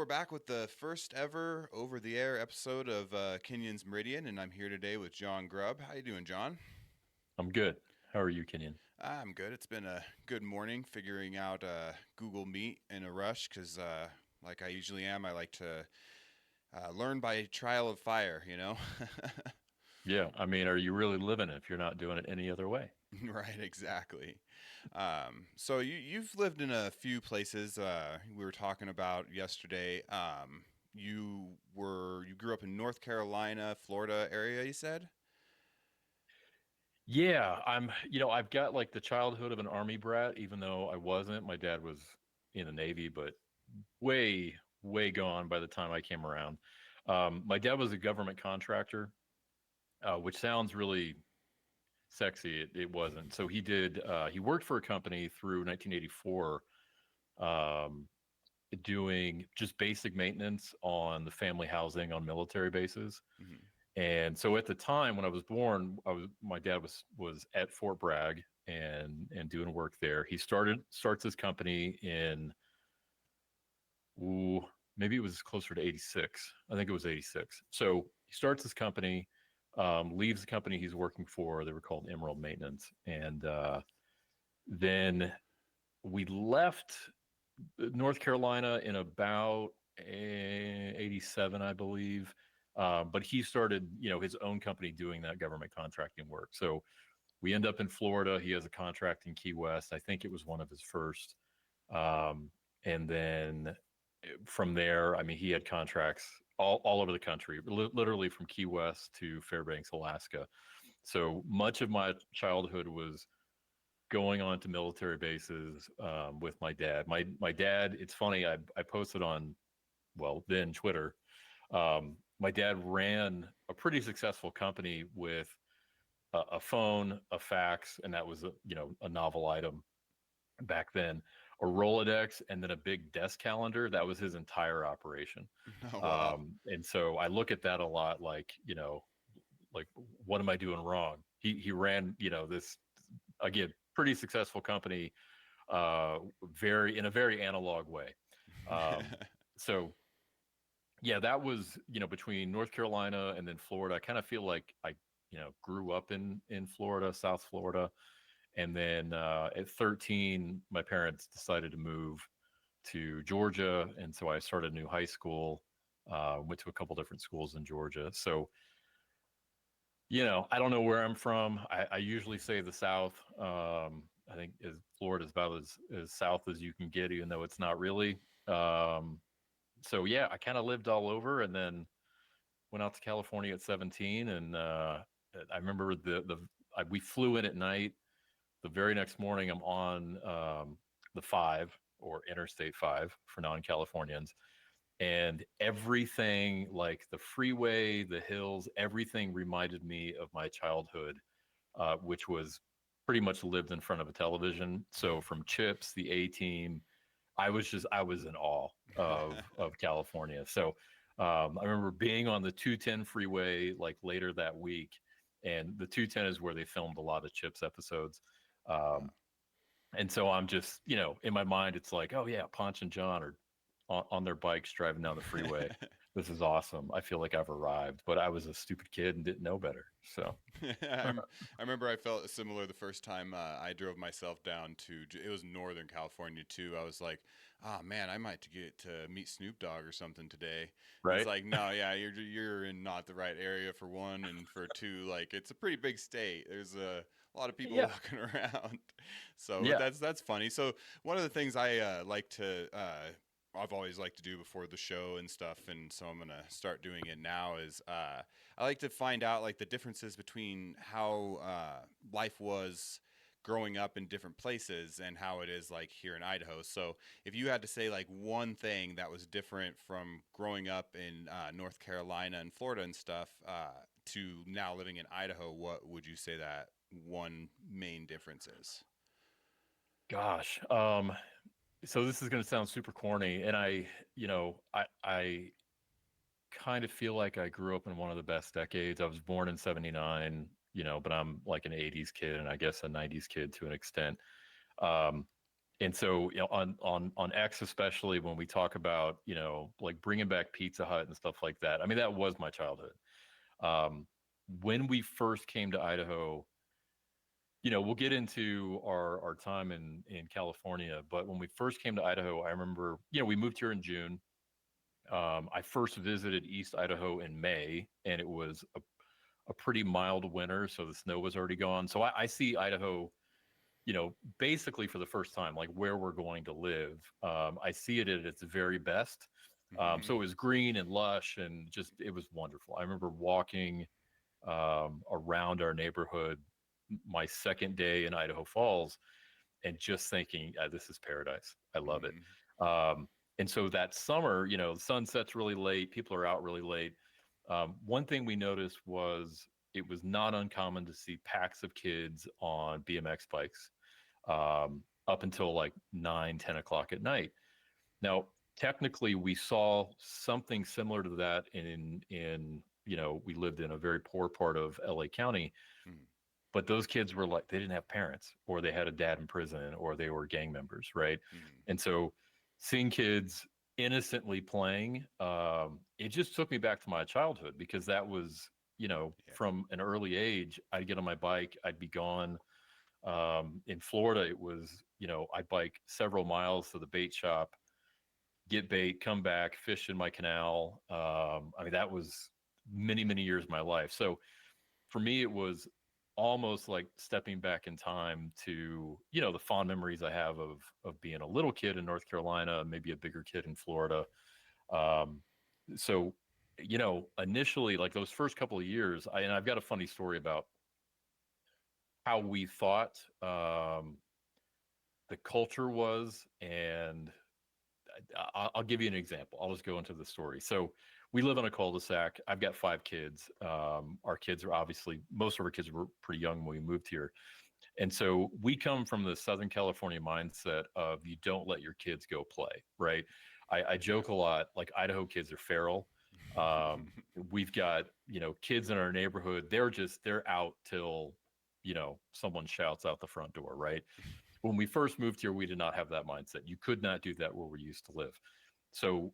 we're back with the first ever over-the-air episode of Kenyon's Meridian, and I'm here today with Jon Grubb. How you doing, John? I'm good. How are you, Kenyon? I'm good. It's been a good morning figuring out Google Meet in a rush because, like I usually am, I like to learn by trial of fire, you know? Yeah, I mean, are you really living it if you're not doing it any other way? Right, exactly. So you've lived in a few places. We were talking about yesterday. You grew up in North Carolina, Florida area. You said. Yeah, I've got like the childhood of an army brat, even though I wasn't. My dad was in the Navy, but way, way gone by the time I came around. My dad was a government contractor, which sounds really sexy. It wasn't. So he worked for a company through 1984, um, doing just basic maintenance on the family housing on military bases. Mhm. And so at the time when I was born, my dad was at Fort Bragg and doing work there. He starts his company in ooh, maybe it was closer to 86. I think it was 86. So he starts his company, leaves the company he's working for. They were called Emerald Maintenance. And then we left North Carolina in about 87, I believe. But he started, his own company doing that government contracting work. So we end up in Florida. He has a contract in Key West. I think it was one of his first. And then from there, I mean, he had contracts all over the country, literally from Key West to Fairbanks, Alaska. So much of my childhood was going on to military bases with my dad. My dad. It's funny. I posted on then Twitter. My dad ran a pretty successful company with a phone, a fax, and that was a novel item back then. A Rolodex, and then a big desk calendar. That was his entire operation. Oh wow. And so I look at that a lot, like what am I doing wrong? He ran this again pretty successful company very in a very analog way. Um, so yeah, that was between North Carolina and then Florida. I kind of feel like I grew up in Florida, South Florida, and then at 13, my parents decided to move to Georgia, and so I started a new high school. Went to a couple different schools in Georgia. So I don't know where I'm from. I usually say the South. I think Florida is about as south as you can get, even though it's not really. So yeah, I kind of lived all over, and then went out to California at 17. And I remember we flew in at night. The very next morning, I'm on the 5 or Interstate 5 for non-Californians, and everything, like the freeway, the hills, everything reminded me of my childhood, which was pretty much lived in front of a television. So from Chips, the A Team, I was in awe of California. So I remember being on the 210 freeway like later that week, and the 210 is where they filmed a lot of Chips episodes. Wow. Um, and so I'm just, in my mind, it's like, oh yeah, Ponch and John are on their bikes driving down the freeway. This is awesome. I feel like I've arrived, but I was a stupid kid and didn't know better. So I remember I felt similar the first time I drove myself down to it was Northern California too. I was like, oh man, I might get to meet Snoop Dogg or something today. And it's right. like, no, yeah, you're in not the right area for one, and for two, like it's a pretty big state. There's a lot of people Yeah. walking around, so Yeah. that's funny. So one of the things I like to I've always liked to do before the show and stuff, and so I'm gonna start doing it now. Is I like to find out like the differences between how life was growing up in different places and how it is like here in Idaho. So if you had to say like one thing that was different from growing up in North Carolina and Florida and stuff to now living in Idaho, what would you say that one main difference is? Gosh. So this is going to sound super corny, and I kind of feel like I grew up in one of the best decades. I was born in '79, but I'm like an '80s kid and I guess a '90s kid to an extent. Um, And so, on X, especially when we talk about, like bringing back Pizza Hut and stuff like that. I mean, that was my childhood. Um, when we first came to Idaho, we'll get into our time in California, but when we first came to Idaho, I remember, we moved here in June. I first visited East Idaho in May, and it was a pretty mild winter, so the snow was already gone. So I see Idaho, basically for the first time, like where we're going to live. I see it at its very best. Hmm. So it was green and lush, and just it was wonderful. I remember walking around our neighborhood my second day in Idaho Falls, and just thinking, this is paradise. I love it. Hmm. And so that summer, the sun sets really late, people are out really late. One thing we noticed was it was not uncommon to see packs of kids on BMX bikes up until like 9, 10 o'clock at night. Now, technically, we saw something similar to that we lived in a very poor part of LA County, Hmm. but those kids were like, they didn't have parents, or they had a dad in prison, or they were gang members, right? Hmm. And so seeing kids innocently playing, it just took me back to my childhood, because that was, Yeah. from an early age, I'd get on my bike, I'd be gone. In Florida, it was, I'd bike several miles to the bait shop, get bait, come back, fish in my canal. I mean, that was many, many years of my life. So for me, it was almost like stepping back in time to, the fond memories I have of being a little kid in North Carolina, maybe a bigger kid in Florida. Um, so, initially, like those first couple of years, and I've got a funny story about how we thought the culture was, and I'll give you an example. I'll just go into the story. So we live on a cul-de-sac. I've got 5 kids. Our kids are obviously, most of our kids were pretty young when we moved here. And so we come from the Southern California mindset of you don't let your kids go play, right? I Yeah. joke a lot, like Idaho kids are feral. Um, we've got, kids in our neighborhood. They're out till, someone shouts out the front door, right? When we first moved here, we did not have that mindset. You could not do that where we used to live. So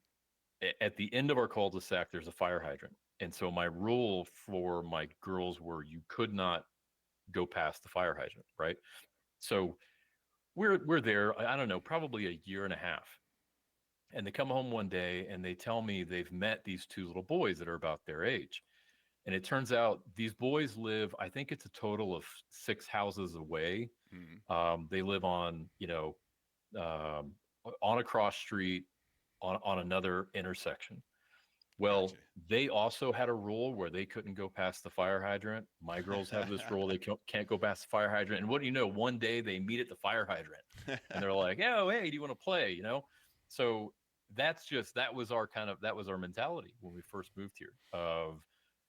at the end of our cul-de-sac, there's a fire hydrant. And so my rule for my girls were you could not go past the fire hydrant, right? So we're there, I don't know, probably a year and a half. And they come home one day and they tell me they've met these 2 little boys that are about their age. And it turns out these boys live, I think it's a total of 6 houses away. Hmm. They live on, um, on a cross street on another intersection. Well, Gotcha. they also had a rule where they couldn't go past the fire hydrant. My girls have this rule, they can't go past the fire hydrant. And what do you know? One day they meet at the fire hydrant and they're like, oh, hey, do you want to play? So that was our mentality when we first moved here of,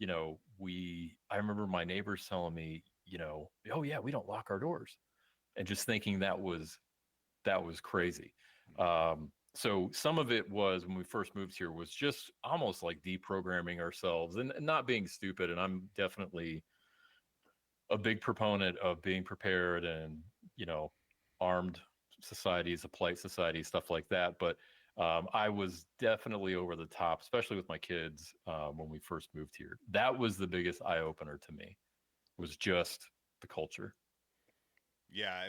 I remember my neighbors telling me, oh yeah, we don't lock our doors, and just thinking that was crazy. So some of it was when we first moved here was just almost like deprogramming ourselves and not being stupid. And I'm definitely a big proponent of being prepared and, you know, armed societies, a polite society, stuff like that. But I was definitely over the top, especially with my kids when we first moved here. That was the biggest eye opener to me, was just the culture. Yeah,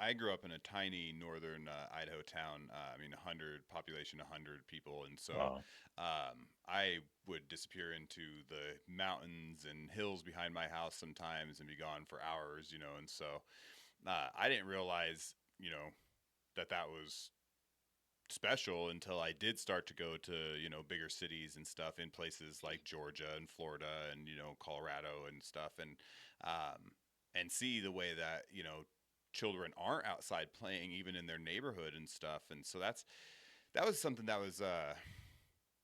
I grew up in a tiny northern Idaho town. I mean, 100 people, and so Uh, I would disappear into the mountains and hills behind my house sometimes and be gone for hours, and so I didn't realize, that was special until I did start to go to, bigger cities and stuff in places like Georgia and Florida and, Colorado and stuff um and see the way that, children aren't outside playing even in their neighborhood and stuff. And so that was something that was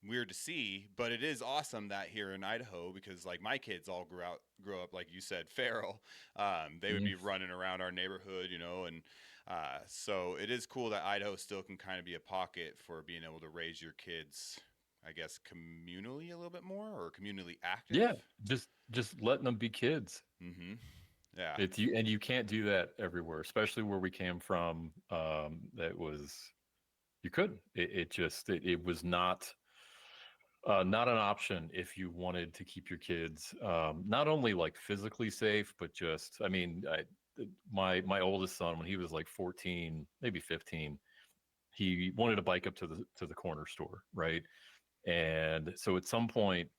weird to see, but it is awesome that here in Idaho, because like my kids all grew up like you said, feral. They would mm, be running around our neighborhood, and so it is cool that Idaho still can kind of be a pocket for being able to raise your kids, I guess, communally a little bit more, or communally active. yeah, just letting them be kids. Mm-hmm. Yeah. It's you, and you can't do that everywhere, especially where we came from. That was you couldn't. It was not an option if you wanted to keep your kids not only like physically safe, but just I mean, my oldest son when he was like 14, maybe 15, he wanted to bike up to the corner store, right? And so at some point,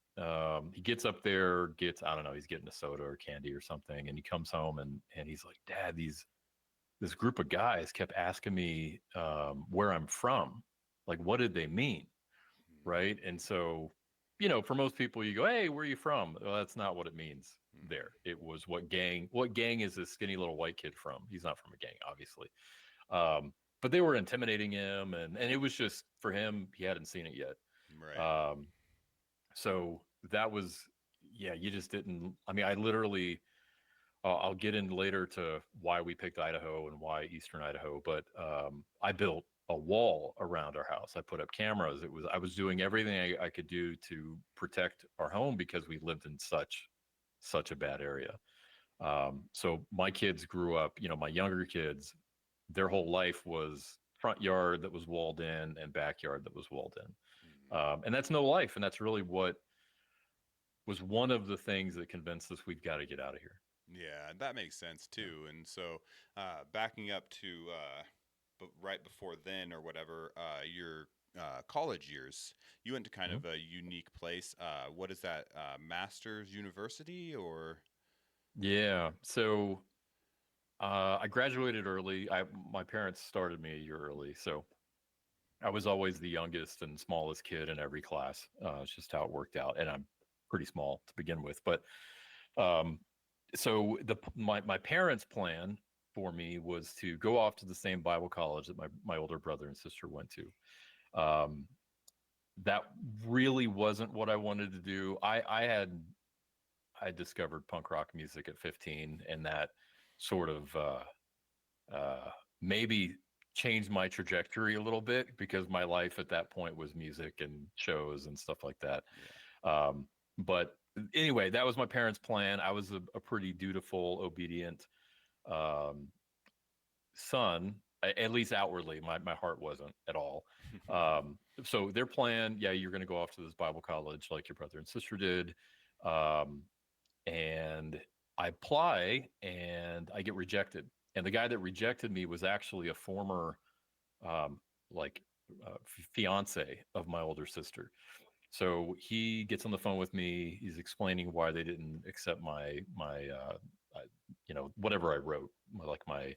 he gets up there, gets I don't know, he's getting a soda or candy or something, and he comes home and he's like, Dad, this group of guys kept asking me where I'm from, like what did they mean, right? And so, for most people, you go, "Hey, where are you from?" Well, that's not what it means. There, it was what gang. What gang is this skinny little white kid from? He's not from a gang, obviously. But they were intimidating him, and it was just for him. He hadn't seen it yet. Right. Um, so that was, yeah. You just didn't. I mean, I literally. I'll get in later to why we picked Idaho and why Eastern Idaho, but I built a wall around our house. I put up cameras. I was doing everything I could do to protect our home because we lived in such a bad area. So my kids grew up, my younger kids, their whole life was front yard that was walled in and backyard that was walled in. And that's no life. And that's really what was one of the things that convinced us we've got to get out of here. Yeah, that makes sense too. And so, backing up to right before then or whatever, your college years, you went to kind Mhm. of a unique place. What is that? Master's University or? Yeah. So I graduated early. My parents started me a year early, so I was always the youngest and smallest kid in every class. It's just how it worked out, and I'm pretty small to begin with. But um, so my parents' plan for me was to go off to the same Bible college that my older brother and sister went to. That really wasn't what I wanted to do. I discovered punk rock music at 15, and that sort of maybe changed my trajectory a little bit because my life at that point was music and shows and stuff like that. Yeah. But anyway, that was my parents' plan. I was a pretty dutiful, obedient um, son, at least outwardly. My heart wasn't at all. So their plan, yeah, you're going to go off to this Bible college like your brother and sister did. Um, and I apply and I get rejected. And the guy that rejected me was actually a former um, like fiance of my older sister. So he gets on the phone with me. He's explaining why they didn't accept whatever I wrote, like my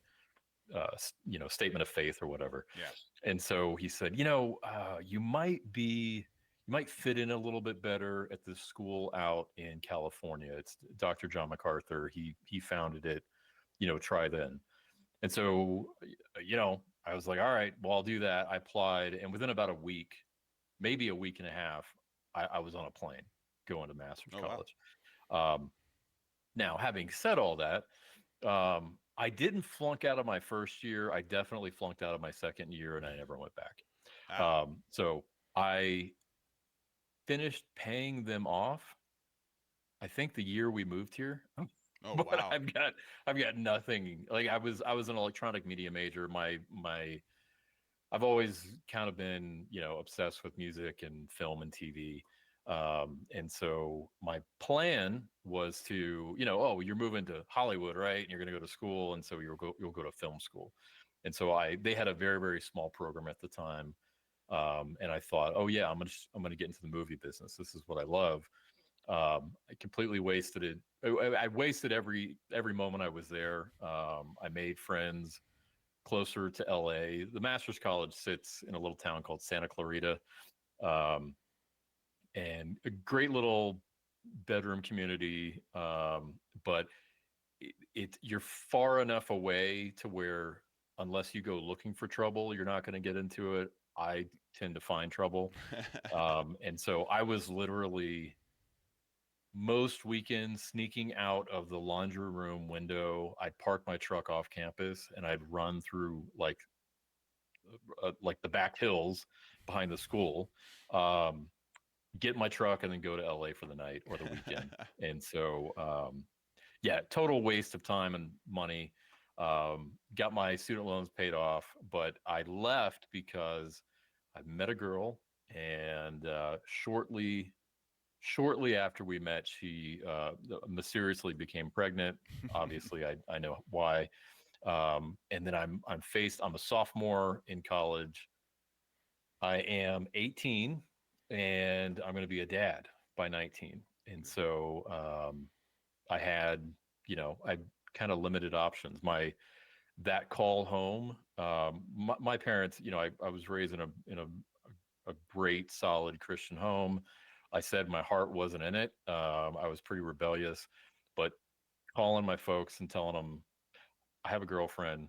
statement of faith or whatever. Yeah. And so he said, you might fit in a little bit better at this school out in California. It's Dr. John MacArthur. He founded it. Try then. And so, I was like, all right, well, I'll do that. I applied, and within about a week, maybe a week and a half, I was on a plane going to master's Oh wow. college. Um, Now, having said all that, I didn't flunk out of my first year. I definitely flunked out of my second year, and I never went back. Ah. So I finished paying them off. I think the year we moved here, Oh but wow. I've got nothing. Like I was an electronic media major. My I've always kind of been, obsessed with music and film and TV. And so my plan was to, oh, you're moving to Hollywood, right? And you're going to go to school, and so you'll go to film school. And so they had a very very small program at the time, and I thought, oh yeah, I'm gonna get into the movie business. This is what I love. I completely wasted it. I wasted every moment I was there. I made friends closer to LA. The Master's College sits in a little town called Santa Clarita, um, and a great little bedroom community. But you're far enough away to where unless you go looking for trouble, you're not going to get into it. I tend to find trouble, and so I was literally most weekends sneaking out of the laundry room window. I'd park my truck off campus and I'd run through like the back hills behind the school, um, get my truck and then go to LA for the night or the weekend. And so Yeah, total waste of time and money. Got my student loans paid off, but I left because I met a girl, and shortly after we met, she mysteriously became pregnant. Obviously, I know why. And then I'm a sophomore in college. I am 18, and I'm going to be a dad by 19. And so I had, I kind of limited options. That call home, my parents, I was raised in a great, solid Christian home. I said my heart wasn't in it. I was pretty rebellious, but calling my folks and telling them I have a girlfriend,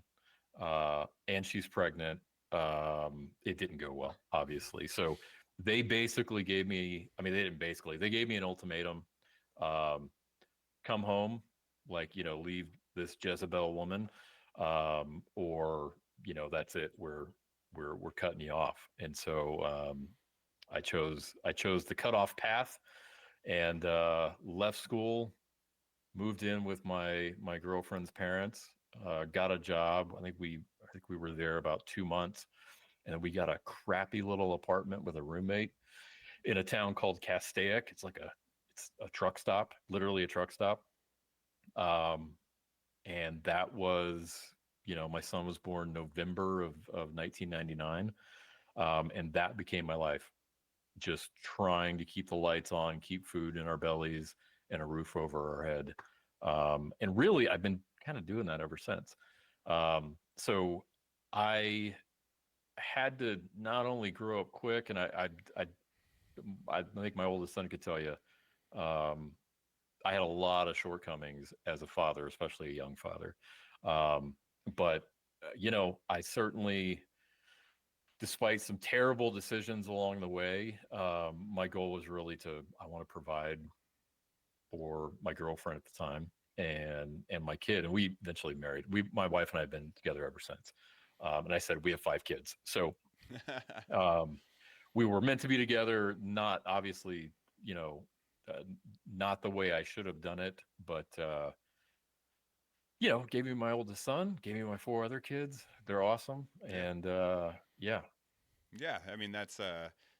and she's pregnant. It didn't go well, obviously. So they basically gave me, I mean, they didn't basically, they gave me an ultimatum. Um, Come home, like, leave this Jezebel woman, or, that's it. We're cutting you off. And so, I chose the cutoff path, and left school, moved in with my girlfriend's parents, got a job. I think we were there about 2 months, and then we got a crappy little apartment with a roommate in a town called Castaic. It's a truck stop, literally a truck stop. Um, and that was, my son was born November of 1999, and that became my life. Just trying to keep the lights on, keep food in our bellies, and a roof over our head. And really, I've been kind of doing that ever since. So I had to not only grow up quick, and I think my oldest son could tell you, um, I had a lot of shortcomings as a father, especially a young father. Um, but I certainly, despite some terrible decisions along the way, my goal was really I want to provide for my girlfriend at the time, and my kid. And we eventually married. My wife and I have been together ever since. And I said we have 5 kids, so um, we were meant to be together. Not obviously, you know, uh, not the way I should have done it, but gave me my oldest son, gave me my 4 other kids. They're awesome, Yeah. and yeah, Yeah, I mean that's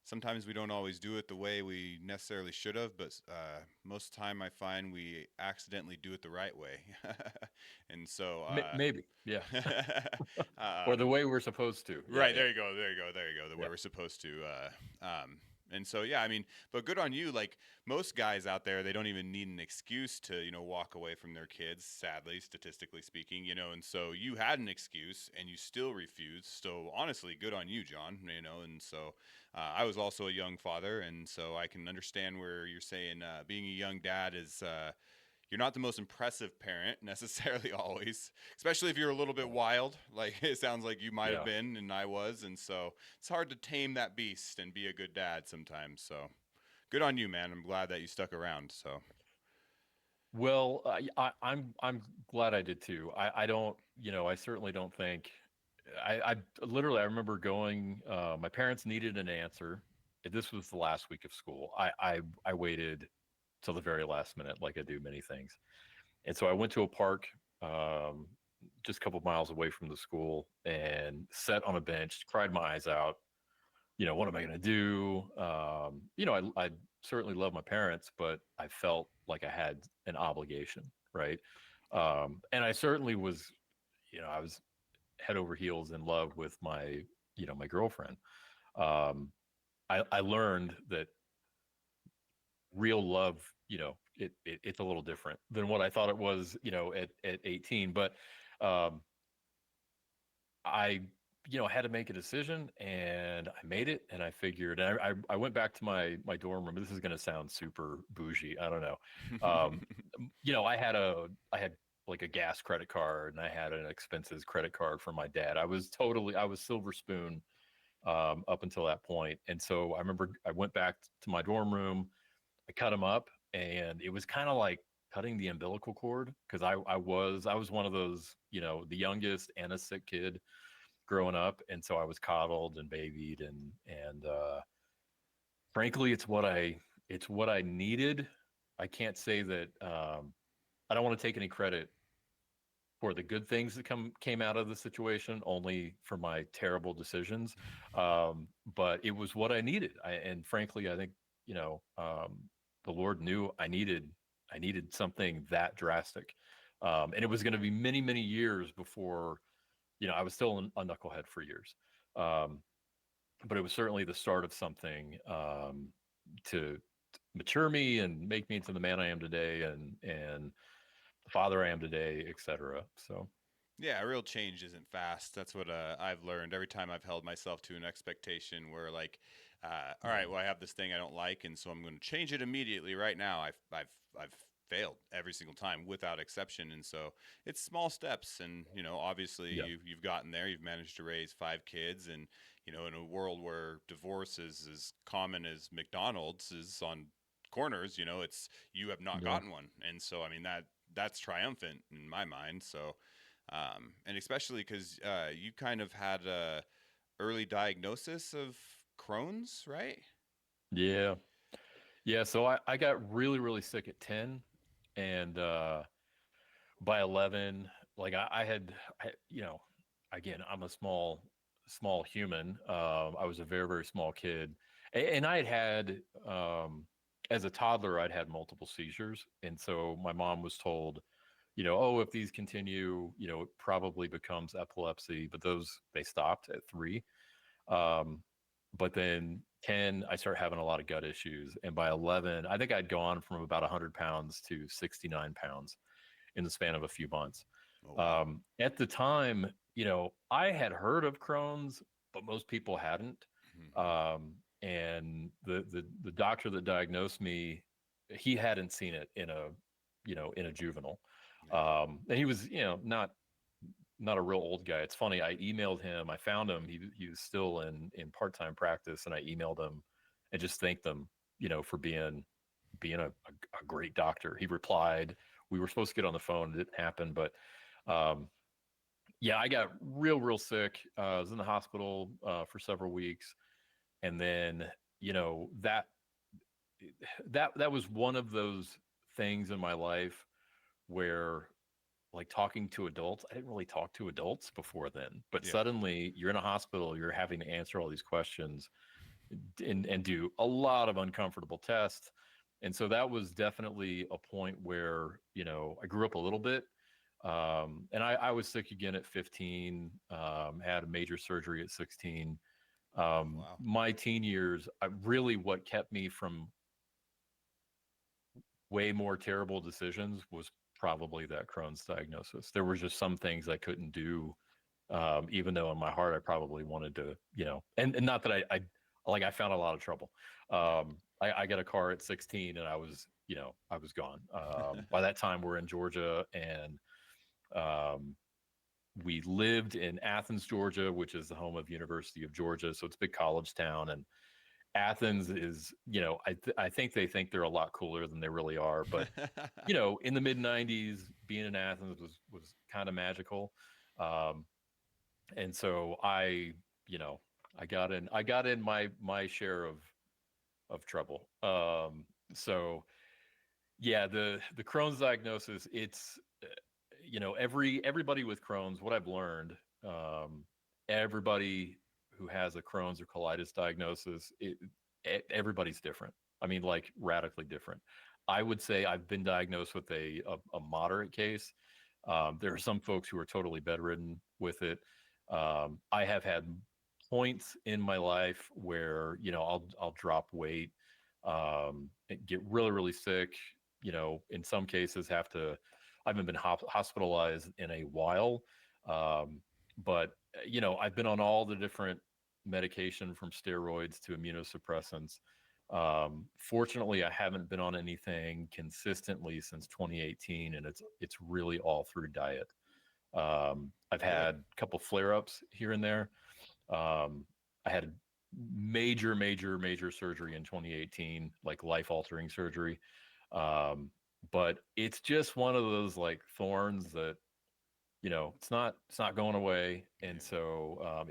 sometimes we don't always do it the way we necessarily should have, but most of the time I find we accidentally do it the right way. And so maybe, yeah, or the um, way we're supposed to. Yeah, right, yeah, there you go, there you go, there you go. The way yeah. we're supposed to. And so yeah, I mean, but good on you. Like most guys out there, they don't even need an excuse to walk away from their kids. Sadly, statistically speaking, and so you had an excuse and you still refused. So honestly, good on you, Jon. And so I was also a young father, and so I can understand where you're saying being a young dad is. You're not the most impressive parent necessarily always, especially if you're a little bit wild, like it sounds like you might have Yeah. been and I was. And so it's hard to tame that beast and be a good dad sometimes. So good on you, man. I'm glad that you stuck around. So Well, I'm glad I did too. I don't, I certainly don't think. I literally I remember going. My parents needed an answer. This was the last week of school. I waited till the very last minute, like I do many things. And so I went to a park, um, just a couple miles away from the school, and sat on a bench, cried my eyes out. What am I going to do? I certainly love my parents, but I felt like I had an obligation, right? And I certainly was, I was head over heels in love with my girlfriend. Um, I learned that real love, it's a little different than what I thought it was, at 18. But um, I, had to make a decision, and I made it, and I figured, and I went back to my dorm room. This is going to sound super bougie. I don't know. Um, I had like a gas credit card, and I had an expenses credit card from my dad. I was silver spoon, up until that point. And so I remember I went back to my dorm room. I cut them up, and it was kind of like cutting the umbilical cord, because I was one of those, the youngest and a sick kid growing up, and so I was coddled and babied, and frankly, it's what I needed. I can't say that I don't want to take any credit for the good things that came out of the situation, only for my terrible decisions. But it was what I needed. And frankly, I think, you know, the Lord knew I needed something that drastic. And it was going to be many, many years before, you know, I was still a knucklehead for years. Um, but it was certainly the start of something, to mature me and make me into the man I am today, and the father I am today, etc. So Yeah, real change isn't fast. That's what I've learned every time I've held myself to an expectation where, like, all right, yeah, well, I have this thing I don't like, and so I'm going to change it immediately right now. I've failed every single time without exception, and so it's small steps. And obviously, yeah, you've gotten there. You've managed to raise 5 kids, and in a world where divorce is as common as McDonald's is on corners, it's you have not yeah, gotten one, and so I mean that's triumphant in my mind. So and especially because you kind of had a early diagnosis of Crohn's, right? yeah, yeah. So I got really, really sick at 10, and by 11, like you know, again, I'm a small human. I was a very, very small kid, and I had as a toddler, I'd had multiple seizures, and so my mom was told, oh, if these continue, it probably becomes epilepsy. But they stopped at 3. Um, but then 10, I started having a lot of gut issues, and by 11, I think I'd gone from about 100 pounds to 69 pounds in the span of a few months. Oh wow. At the time, I had heard of Crohn's, but most people hadn't. Hmm. And the doctor that diagnosed me, he hadn't seen it in a juvenile. Yeah. And he was, not a real old guy. It's funny. I emailed him. I found him. He was still in part time practice, and I emailed him and just thanked him, for being a great doctor. He replied. We were supposed to get on the phone. It didn't happen, but um, yeah, I got real sick. I was in the hospital for several weeks, and then that that was one of those things in my life where, like, talking to adults, I didn't really talk to adults before then, but Yeah. suddenly you're in a hospital, you're having to answer all these questions and do a lot of uncomfortable tests. And so that was definitely a point where, I grew up a little bit. And I was sick again at 15, had a major surgery at 16. Oh wow. My teen years, what kept me from way more terrible decisions was probably that Crohn's diagnosis. There were just some things I couldn't do, even though in my heart I probably wanted to, and not that I found a lot of trouble. I got a car at 16, and I was gone. By that time, we're in Georgia, and um, we lived in Athens, Georgia, which is the home of University of Georgia. So it's a big college town, and Athens is, I think they think they're a lot cooler than they really are. But in the mid '90s, being in Athens was kind of magical. Um, and so you know, I got in my share of trouble. So yeah, the Crohn's diagnosis, it's everybody with Crohn's, what I've learned, everybody who has a Crohn's or colitis diagnosis, everybody's different. I mean, like, radically different. I would say I've been diagnosed with a moderate case. There are some folks who are totally bedridden with it. I have had points in my life where I'll drop weight, get really sick. In some cases, I haven't been hospitalized in a while, but I've been on all the different medication, from steroids to immunosuppressants. Fortunately, I haven't been on anything consistently since 2018, and it's really all through diet. I've Good. had a couple flare-ups here and there. I had major surgery in 2018, like life-altering surgery. Um, but it's just one of those, like, thorns that it's not going away, and Yeah. so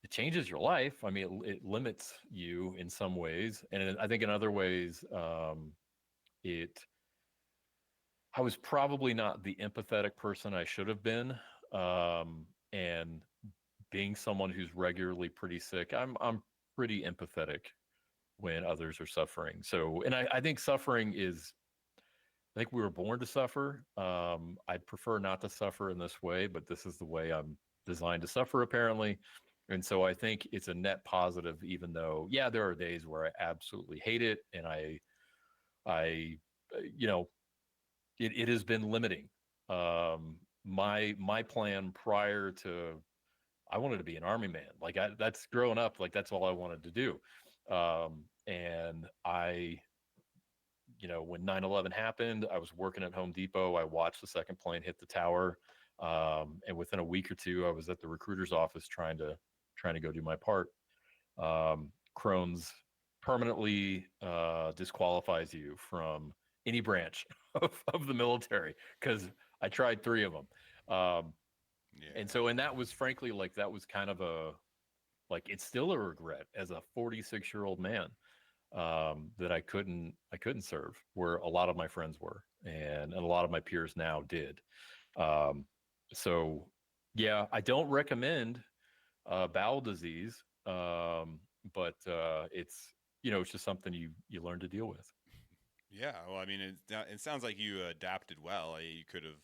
it changes your life. I mean, it limits you in some ways, and I think in other ways, it I was probably not the empathetic person I should have been. And being someone who's regularly pretty sick, I'm pretty empathetic when others are suffering. So, and I think suffering is, I think we were born to suffer. I'd prefer not to suffer in this way, but this is the way I'm designed to suffer, apparently. And so I think it's a net positive, even though, yeah, there are days where I absolutely hate it, and I, you know, it has been limiting. My plan prior to, I wanted to be an army man. Like that's growing up, like that's all I wanted to do. And when 9/11 happened, I was working at Home Depot. I watched the second plane hit the tower. And within a week or two, I was at the recruiter's office trying to go do my part. Crohn's permanently disqualifies you from any branch of the military because I tried three of them. Um, and Yeah. so, and that was frankly like that was kind of like it's still a regret as a 46-year-old man that I couldn't serve where a lot of my friends were and a lot of my peers now did. Um, so yeah, I don't recommend bowel disease, but it's just something you learn to deal with. Yeah, well, I mean, it sounds like you adapted well. You could have,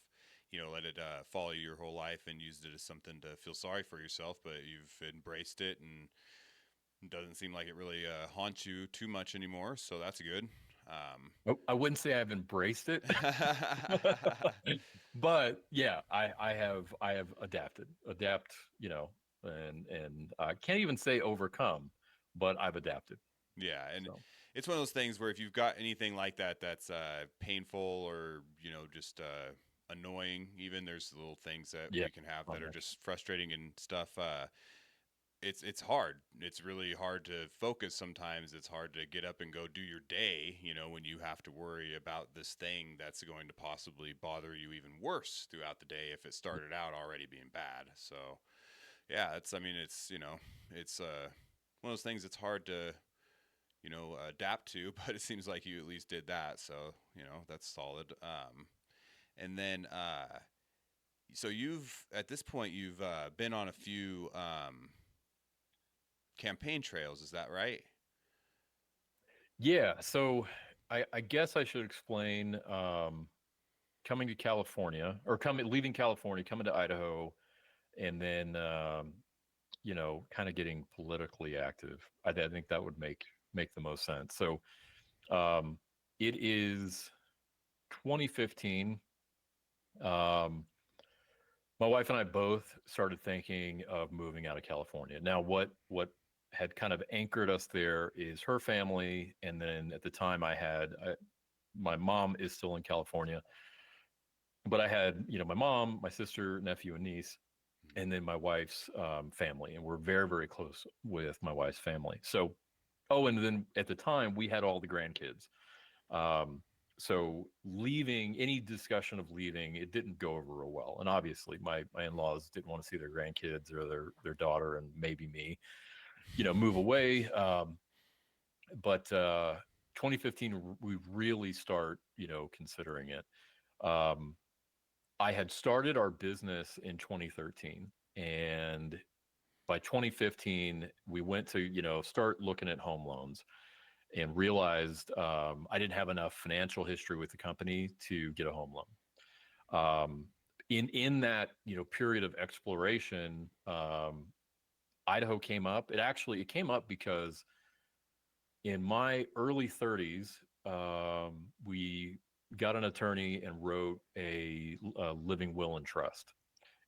let it follow you your whole life and used it as something to feel sorry for yourself, but you've embraced it, and it doesn't seem like it really haunts you too much anymore. So that's good. I wouldn't say I've embraced it, but yeah, I have adapt, and I can't even say overcome, but I've adapted. Yeah, and So it's one of those things where if you've got anything like that that's painful or just annoying, even there's little things that yeah, we can have oh, that are yeah, just frustrating and stuff. It's hard. It's really hard to focus sometimes. It's hard to get up and go do your day, when you have to worry about this thing that's going to possibly bother you even worse throughout the day if it started out already being bad. So, yeah, I mean, it's one of those things it's hard to, adapt to, but it seems like you at least did that. So, that's solid. And then, so at this point, you've been on a few, campaign trails. Is that right? yeah. So I guess I should explain coming to California or coming leaving California, coming to Idaho, and then kind of getting politically active. I think that would make the most sense. So um, it is 2015. Um, my wife and I both started thinking of moving out of California. Now, what had kind of anchored us there is her family, and then at the time my mom is still in California, but I had my mom, my sister, nephew, and niece, and then my wife's family, and we're very very close with my wife's family. So, oh, and then at the time we had all the grandkids. Um, so leaving any discussion of leaving, it didn't go over real well. And obviously, my in-laws didn't want to see their grandkids or their daughter and maybe me, move away. But 2015, we really start, considering it. Um, I had started our business in 2013, and by 2015, we went to, start looking at home loans and realized I didn't have enough financial history with the company to get a home loan. In that period of exploration, Idaho came up. It came up because in my early 30s, we got an attorney and wrote a living will and trust.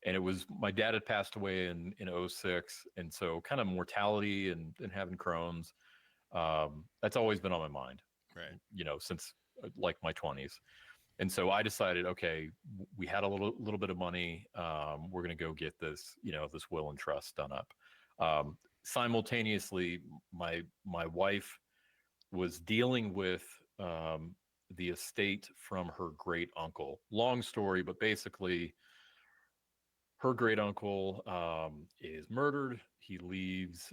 And it was my dad had passed away in '06, and so kind of mortality and having Crohn's, that's always been on my mind, Right. since like my 20s. And so I decided, okay, we had a little bit of money. We're going to go get this will and trust done up. Simultaneously, my wife was dealing with the estate from her great uncle. Long story, but basically, her great uncle is murdered. He leaves.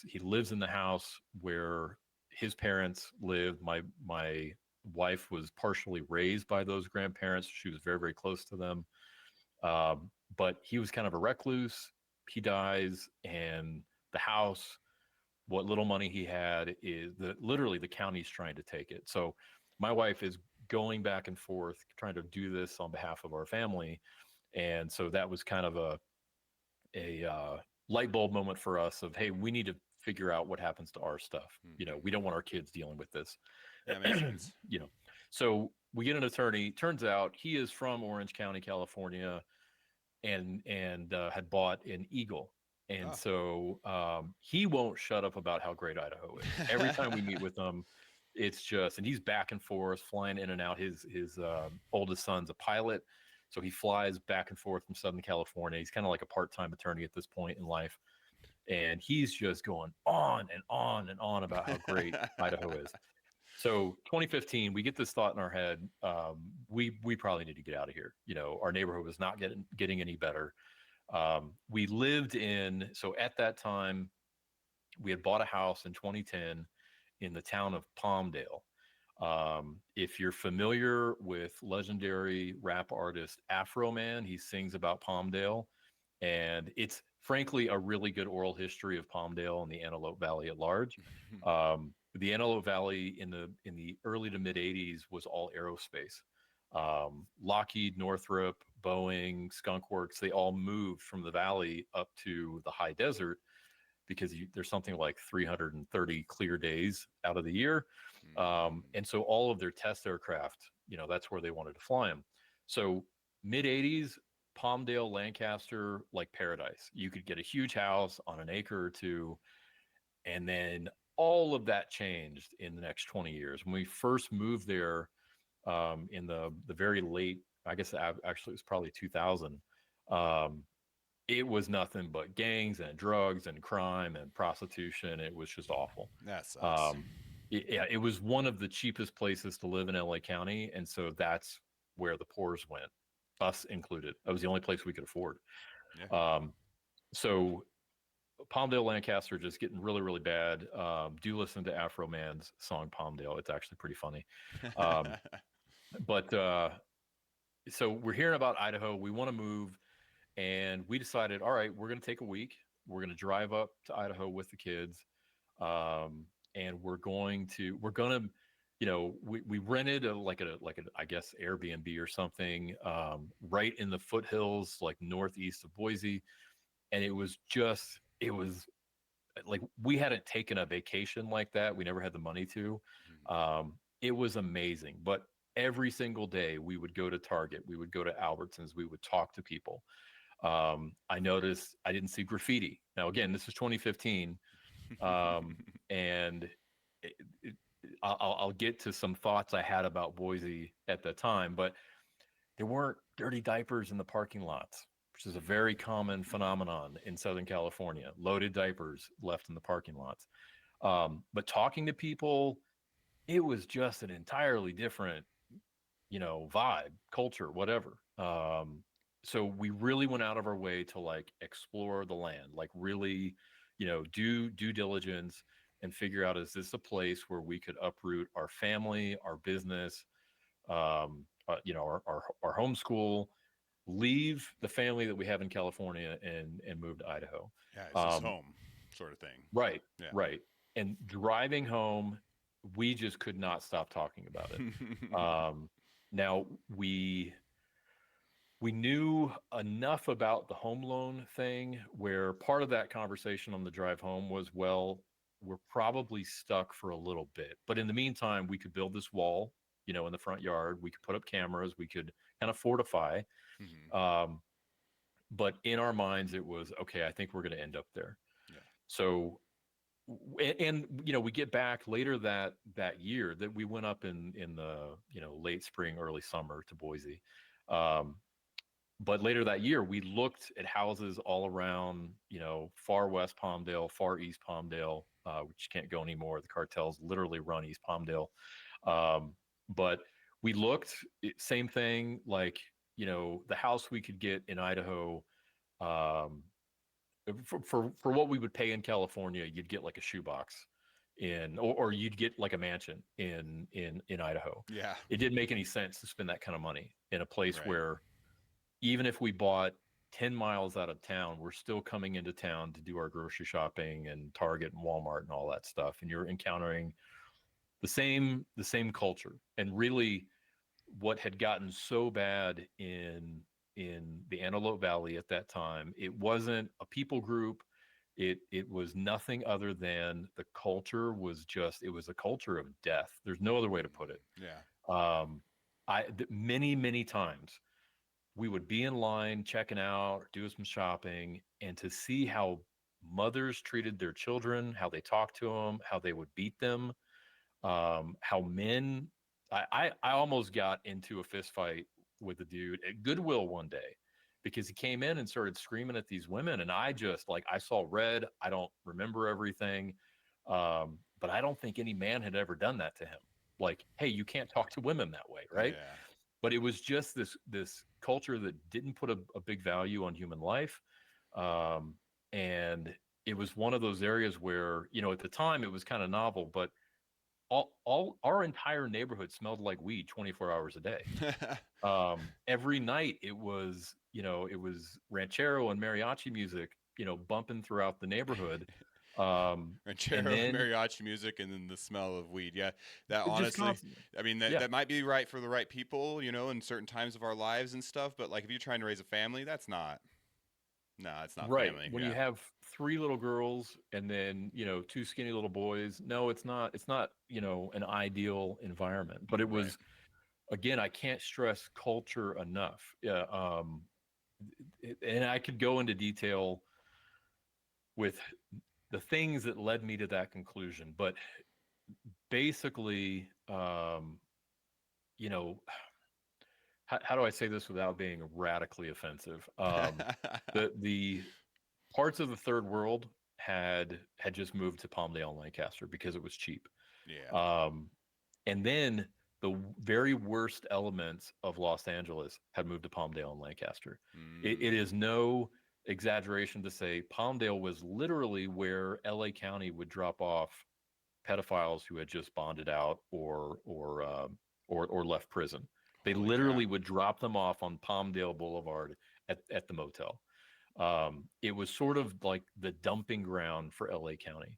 He lives in the house where his parents lived. My wife was partially raised by those grandparents. She was very, very close to them. But he was kind of a recluse. He dies, and the house, what little money he had, is literally the county's trying to take it. So my wife is going back and forth trying to do this on behalf of our family, and so that was kind of a light bulb moment for us of, hey, we need to figure out what happens to our stuff. We don't want our kids dealing with this. Yeah, makes sense. So we get an attorney. Turns out he is from Orange County, California, and had bought an Eagle. And so he won't shut up about how great Idaho is. Every time we meet with him, it's just, and he's back and forth, flying in and out. His oldest son's a pilot, so he flies back and forth from Southern California. He's kind of like a part-time attorney at this point in life, and he's just going on and on and on about how great Idaho is. So 2015, we get this thought in our head: we probably need to get out of here. Our neighborhood was not getting any better. We lived so at that time, we had bought a house in 2010 in the town of Palmdale. If you're familiar with legendary rap artist Afro Man, he sings about Palmdale, and it's frankly a really good oral history of Palmdale and the Antelope Valley at large. The Antelope Valley in the early to mid 80s was all aerospace. Lockheed, Northrop, Boeing, Skunk Works, they all moved from the valley up to the high desert because there's something like 330 clear days out of the year. And so all of their test aircraft, that's where they wanted to fly them. So mid 80s, Palmdale, Lancaster, like paradise. You could get a huge house on an acre or two. And then all of that changed in the next 20 years. When we first moved there, in the very late, I guess actually it was probably 2000, it was nothing but gangs and drugs and crime and prostitution. It was just awful. That sucks. It was one of the cheapest places to live in LA County, and so that's where the poors went, us included. That was the only place we could afford. Yeah. So Palmdale, Lancaster, just getting really, really bad. Do listen to Afro Man's song Palmdale. It's actually pretty funny. But so we're hearing about Idaho. We want to move, and we decided, all right, we're going to take a week. We're going to drive up to Idaho with the kids, and we're going to, we rented like a I guess Airbnb or something, right in the foothills, like northeast of Boise, and it was like we hadn't taken a vacation like that. We never had the money to. It was amazing, but every single day we would go to Target, we would go to Albertsons, we would talk to people. I noticed I didn't see graffiti. Now, again, this is 2015, and I'll get to some thoughts I had about Boise at the time, but there weren't dirty diapers in the parking lots, which is a very common phenomenon in Southern California. Loaded diapers left in the parking lots. But talking to people, it was just an entirely different, vibe, culture, whatever. So we really went out of our way to like explore the land, like really, do due diligence and figure out, is this a place where we could uproot our family, our business, our homeschool, leave the family that we have in California and move to Idaho. Yeah, it's just home sort of thing. Right, yeah. Right. And driving home, we just could not stop talking about it. Now we knew enough about the home loan thing where part of that conversation on the drive home was, well, we're probably stuck for a little bit, but in the meantime, we could build this wall, in the front yard. We could put up cameras. We could kind of fortify. But in our minds, it was, okay, I think we're going to end up there. Yeah. So, and we get back later that year that we went up in the, late spring, early summer to Boise. But later that year, we looked at houses all around, far west Palmdale, far east Palmdale, which can't go anymore. The cartels literally run East Palmdale. But we looked, same thing, like, the house we could get in Idaho, for what we would pay in California, you'd get like a shoebox or you'd get like a mansion in Idaho. Yeah. It didn't make any sense to spend that kind of money in a place Right. where even if we bought 10 miles out of town, we're still coming into town to do our grocery shopping and Target and Walmart and all that stuff. And you're encountering the same culture. And really what had gotten so bad in the Antelope Valley at that time, it wasn't a people group. It was nothing other than the culture was just, it was a culture of death. There's no other way to put it. Yeah. Um, many times we would be in line checking out or doing some shopping, and to see how mothers treated their children, how they talked to them, how they would beat them, how men. I almost got into a fist fight with a dude at Goodwill one day because he came in and started screaming at these women, and I just like I saw red. I don't remember everything, but I don't think any man had ever done that to him. Like, hey, you can't talk to women that way, right? Yeah. But it was just this culture that didn't put a big value on human life, um, and it was one of those areas where at the time it was kind of novel, but all our entire neighborhood smelled like weed 24 hours a day. Every night it was ranchero and mariachi music, bumping throughout the neighborhood. And Ranchero, then mariachi music, and then the smell of weed. Yeah, that just honestly, constantly. I mean, Yeah, that might be right for the right people, in certain times of our lives and stuff. But like, if you're trying to raise a family, that's not. No, it's not right. family. When you Yeah. have three little girls and then, two skinny little boys, no, it's not, an ideal environment. But it Right. was, again, I can't stress culture enough. Yeah, and I could go into detail with the things that led me to that conclusion, but basically, you know, how do I say this without being radically offensive? The parts of the third world had just moved to Palmdale and Lancaster because it was cheap. Yeah. Um, and then the very worst elements of Los Angeles had moved to Palmdale and Lancaster. It Mm, is no exaggeration to say Palmdale was literally where LA County would drop off pedophiles who had just bonded out or left prison. They holy cow. literally would drop them off on Palmdale Boulevard at the motel. It was sort of like the dumping ground for LA County.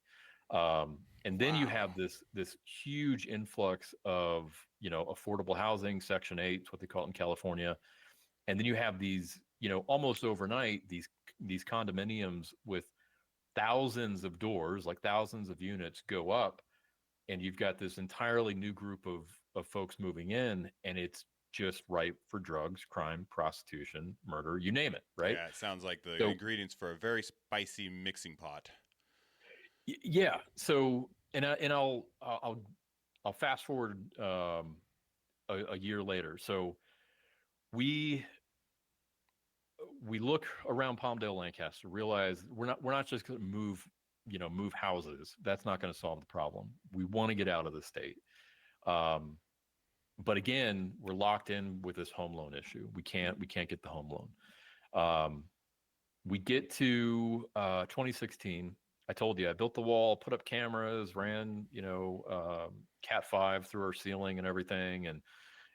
And then you Wow. have this huge influx of affordable housing, Section 8, it's what they call it in California. And then you have these almost overnight these condominiums with thousands of doors, like thousands of units go up, and you've got this entirely new group of folks moving in, and it's just ripe for drugs, crime, prostitution, murder, you name it, right? Yeah, it sounds like the So ingredients for a very spicy mixing pot. yeah, so I'll fast forward a year later. So we we look around Palmdale, Lancaster, realize we're not just going to move houses. That's not going to solve the problem. We want to get out of the state. Um, but again, we're locked in with this home loan issue. We can't get the home loan. Um, we get to 2016. I told you I built the wall, put up cameras, ran Cat 5 through our ceiling and everything,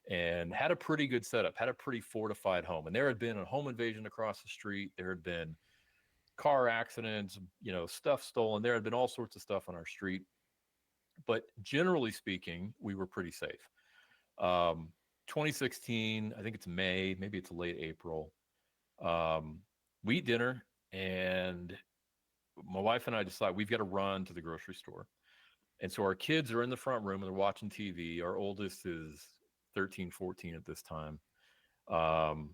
and had a pretty good setup, had a pretty fortified home. And there had been a home invasion across the street. There had been car accidents, stuff stolen. There had been all sorts of stuff on our street. But generally speaking, we were pretty safe. Um, 2016, I think it's May, maybe it's late April. Um, we eat dinner, and my wife and I decide we've got to run to the grocery store. And so our kids are in the front room and they're watching TV. Our oldest is 13, 14 at this time. Um,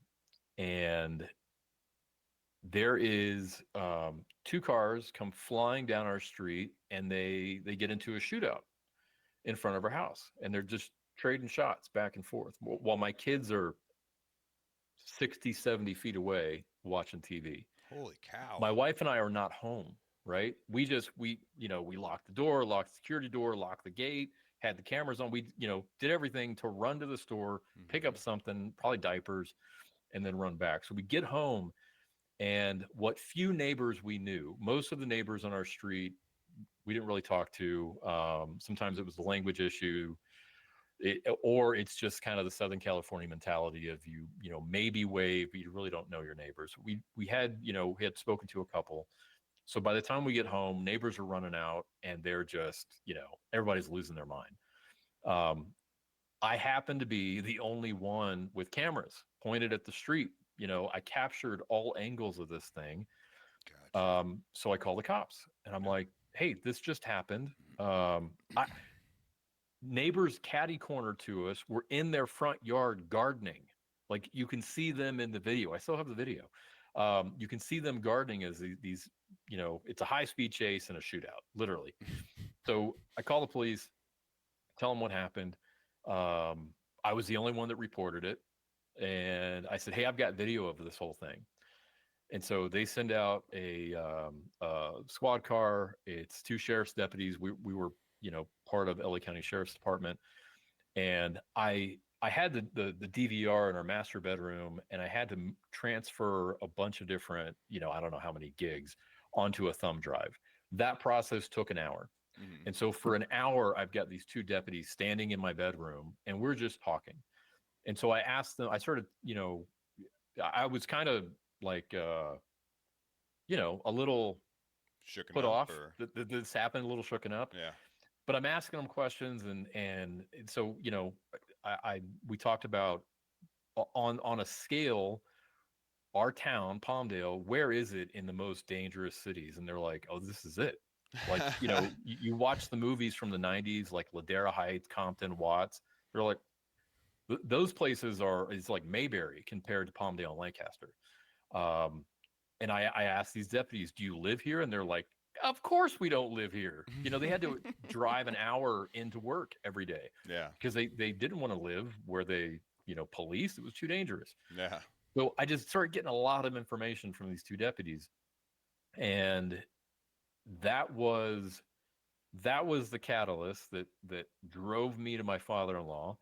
and there is two cars come flying down our street, and they get into a shootout in front of our house, and they're just trading shots back and forth while my kids are 60, 70 feet away watching TV. Holy cow. My wife and I are not home, right? We locked the door, locked the security door, locked the gate, had the cameras on. We, did everything to run to the store, pick up Hmm. something, probably diapers, and then run back. So we get home, and what few neighbors we knew, most of the neighbors on our street we didn't really talk to. Sometimes it was the language issue, or it's just kind of the Southern California mentality of maybe wave, but you really don't know your neighbors. We had we had spoken to a couple. So by the time we get home, neighbors are running out, and they're just everybody's losing their mind. Um, I happen to be the only one with cameras pointed at the street. I captured all angles of this thing. Gotcha. So I call the cops, and I'm Yep. like, "Hey, this just happened. I, neighbors catty corner to us were in their front yard gardening. Like, you can see them in the video. I still have the video. You can see them gardening as these it's a high-speed chase and a shootout, literally. So I call the police, tell them what happened. Um, I was the only one that reported it. And I said, "Hey, I've got video of this whole thing." And so they send out a squad car. It's two sheriff's deputies. We were part of LA County Sheriff's Department, and I had the DVR in our master bedroom, and I had to transfer a bunch of different I don't know how many gigs onto a thumb drive. That process took an hour. Mhm. And so for an hour, I've got these two deputies standing in my bedroom, and we're just talking. And so I asked them, I started, I was kind of like, a little Shooken put up off or that this happened, a little shooken up. yeah. But I'm asking them questions, and so we talked about on a scale, our town, Palmdale, where is it in the most dangerous cities? And they're like, "Oh, this is it." Like, you watch the movies from the 90s, like Ladera Heights, Compton, Watts. They're like, those places is like Mayberry compared to Palmdale and Lancaster. Um, and I asked these deputies, "Do you live here?" And they're like, "Of course we don't live here." They had to drive an hour into work every day Yeah. because they didn't want to live where they, police. It was too dangerous. Yeah. So I just started getting a lot of information from these two deputies. And that was that was the catalyst that drove me to my father-in-law.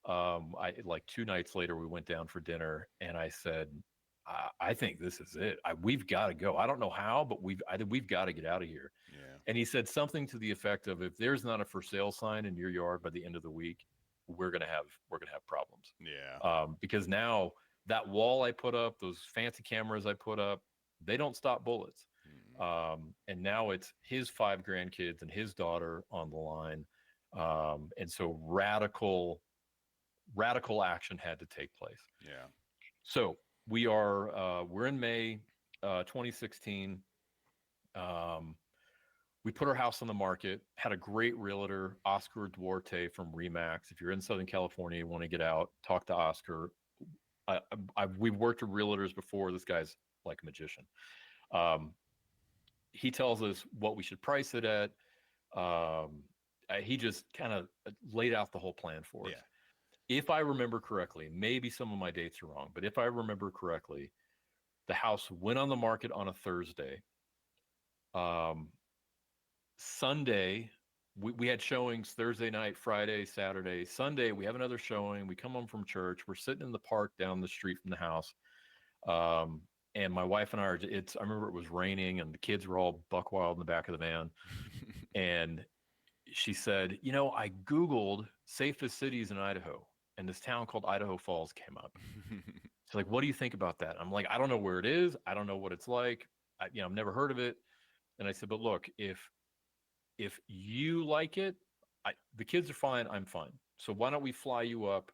I like 2 nights later, we went down for dinner, and I said, I think this is it. We've got to go. I don't know how, but we've got to get out of here." Yeah. And he said something to the effect of, "If there's not a for sale sign in your yard by the end of the week, we're gonna have problems." Yeah. Because now that wall I put up, those fancy cameras I put up, they don't stop bullets. Mm. And now it's his 5 grandkids and his daughter on the line. And so radical action had to take place. Yeah. So we're in May 2016. Um, we put our house on the market, had a great realtor, Oscar Duarte from Remax. If you're in Southern California, you want to get out, talk to Oscar. We've worked with realtors before. This guy's like a magician. Um, he tells us what we should price it at. He just kind of laid out the whole plan for us. Yeah. If I remember correctly, maybe some of my dates are wrong, but if I remember correctly, the house went on the market on a Thursday. Um, Sunday, we had showings Thursday night, Friday, Saturday. Sunday, we have another showing. We come home from church. We're sitting in the park down the street from the house. And my wife and I I remember it was raining and the kids were all buck wild in the back of the van. And she said, "I Googled safest cities in Idaho, and this town called Idaho Falls came up." She's like, "What do you think about that?" I'm like, "I don't know where it is. I don't know what it's like. I've never heard of it." And I said, "But look, if you like it, the kids are fine. I'm fine. So why don't we fly you up,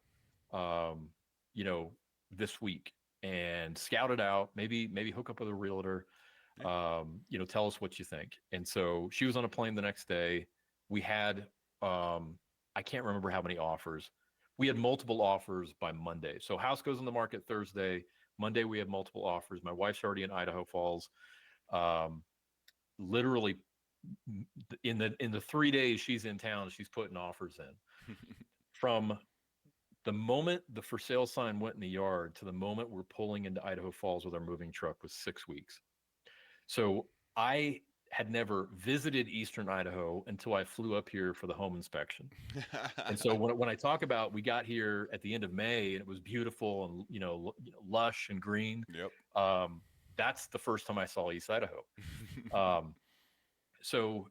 um, you know, this week and scout it out? Maybe hook up with a realtor. Yeah. Tell us what you think." And so she was on a plane the next day. We had, I can't remember how many offers. We had multiple offers by Monday. So house goes on the market Thursday. Monday we have multiple offers. My wife's already in Idaho Falls. Um, Literally in the 3 days she's in town, she's putting offers in. From the moment the for sale sign went in the yard to the moment we're pulling into Idaho Falls with our moving truck was 6 weeks. So I had never visited Eastern Idaho until I flew up here for the home inspection. And so when I talk about we got here at the end of May and it was beautiful and lush and green, Yep. that's the first time I saw East Idaho. Um, so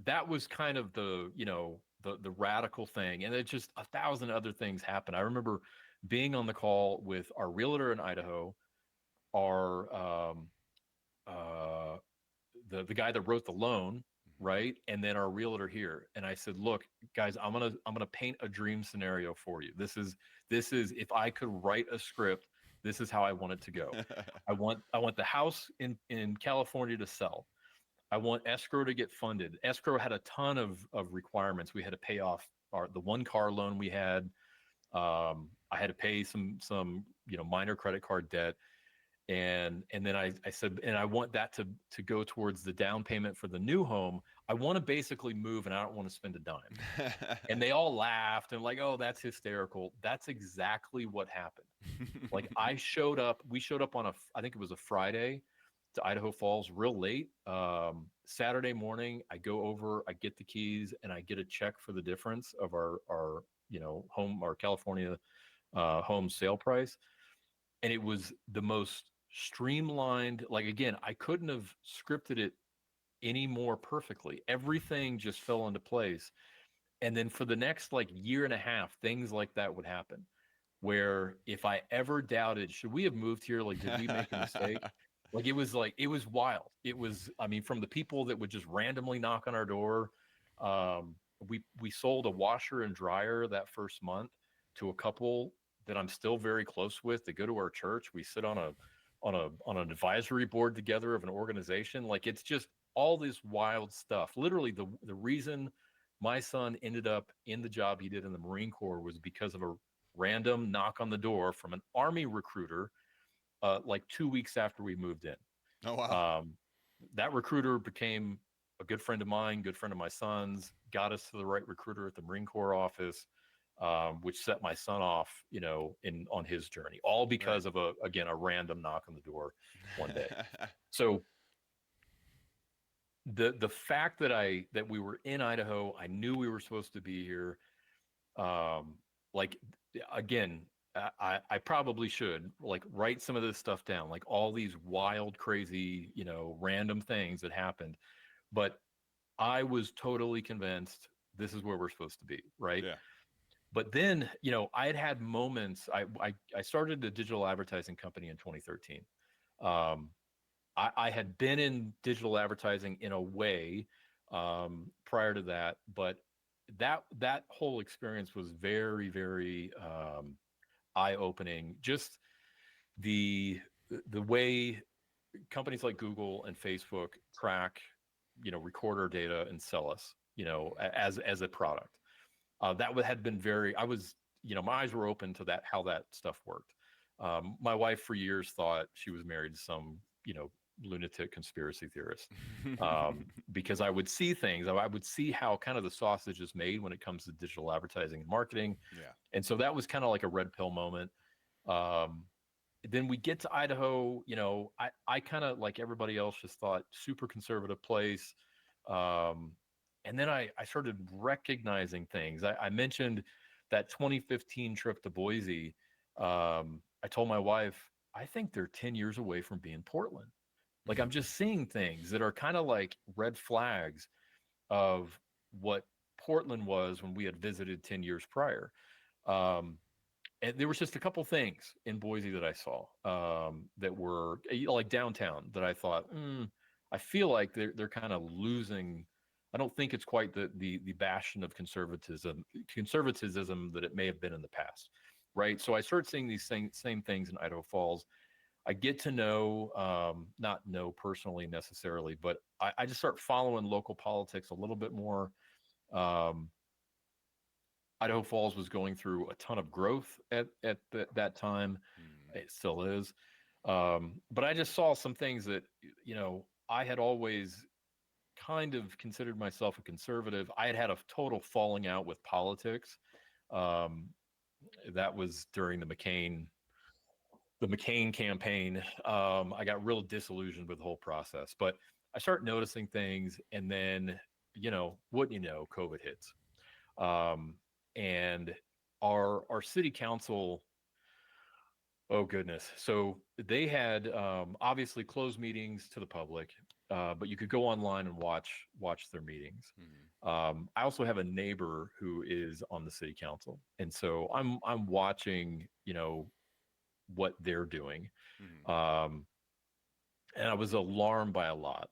that was kind of the, the radical thing. And it just a thousand other things happened. I remember being on the call with our realtor in Idaho, our uh, the guy that wrote the loan, right, and then our realtor here. And I said, look, guys, I'm gonna paint a dream scenario for you. This is if I could write a script, this is how I want it to go. I want the house in California to sell. I want escrow to get funded. Escrow had a ton of requirements. We had to pay off the one car loan we had. I had to pay some minor credit card debt, and then I said, and I want that to go towards the down payment for the new home. I want to basically move, and I don't want to spend a dime. And they all laughed and like, oh, that's hysterical. That's exactly what happened. Like we showed up on I think it was a Friday to Idaho Falls real late. Saturday morning, I go over, I get the keys, and I get a check for the difference of our our California home sale price. And it was the most streamlined. Like, again, I couldn't have scripted it any more perfectly. Everything just fell into place. And then for the next like year and a half, things like that would happen, where if I ever doubted, should we have moved here? Like, did we make a mistake? Like, it was wild. It was, I mean, from the people that would just randomly knock on our door. We sold a washer and dryer that first month to a couple that I'm still very close with. They go to our church. We sit on an advisory board together of an organization. Like, it's just all this wild stuff. Literally, the reason my son ended up in the job he did in the Marine Corps was because of a random knock on the door from an Army recruiter, like 2 weeks after we moved in. Oh, wow. That recruiter became a good friend of mine, good friend of my son's, got us to the right recruiter at the Marine Corps office, which set my son off, on his journey, all Right. because of a random knock on the door one day. So the fact that we were in Idaho, I knew we were supposed to be here. Um, like, again, I probably should like write some of this stuff down, like all these wild, crazy, random things that happened. But I was totally convinced this is where we're supposed to be, right? Yeah. But then, I had moments. I started a digital advertising company in 2013. Um, I had been in digital advertising in a way prior to that, but that whole experience was very, very eye-opening. Just the the way companies like Google and Facebook track, record our data and sell us, as a product. That had been very. I was, my eyes were open to that, how that stuff worked. My wife for years thought she was married to some, lunatic conspiracy theorist, because I would see things. I would see how kind of the sausage is made when it comes to digital advertising and marketing. Yeah. And so that was kind of like a red pill moment. Um, then we get to Idaho, I kind of, like everybody else, just thought super conservative place. Um, and then I started recognizing things. I mentioned that 2015 trip to Boise. I told my wife, I think they're 10 years away from being Portland. Like, I'm just seeing things that are kind of like red flags of what Portland was when we had visited 10 years prior. Um, and there was just a couple things in Boise that I saw that were, like downtown, that I thought, I feel like they're kind of losing. I don't think it's quite the bastion of conservatism that it may have been in the past, right? So I start seeing these same things in Idaho Falls. I get to know, not know personally necessarily, but I just start following local politics a little bit more. Um, Idaho Falls was going through a ton of growth at that time. Mm. It still is. But I just saw some things that, I had always kind of considered myself a conservative. I had a total falling out with politics. Um, that was during the McCain campaign. I got real disillusioned with the whole process, but I start noticing things, and then, wouldn't you know, COVID hits. Um, and our city council, oh goodness, so they had obviously closed meetings to the public. but you could go online and watch their meetings. Mhm. I also have a neighbor who is on the city council, and so I'm watching, what they're doing, Mhm. um, and I was alarmed by a lot.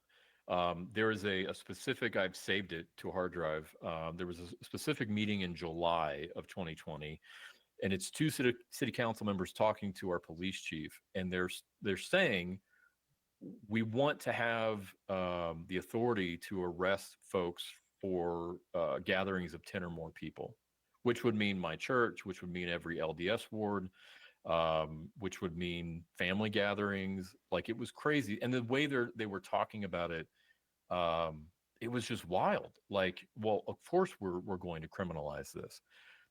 There is a specific, I've saved it to a hard drive. There was a specific meeting in July of 2020, and it's two city council members talking to our police chief, and they're saying we want to have the authority to arrest folks for gatherings of 10 or more people, which would mean my church, which would mean every LDS ward, which would mean family gatherings. Like, it was crazy. And the way they were talking about it, um, it was just wild. Like, well, of course we're going to criminalize this.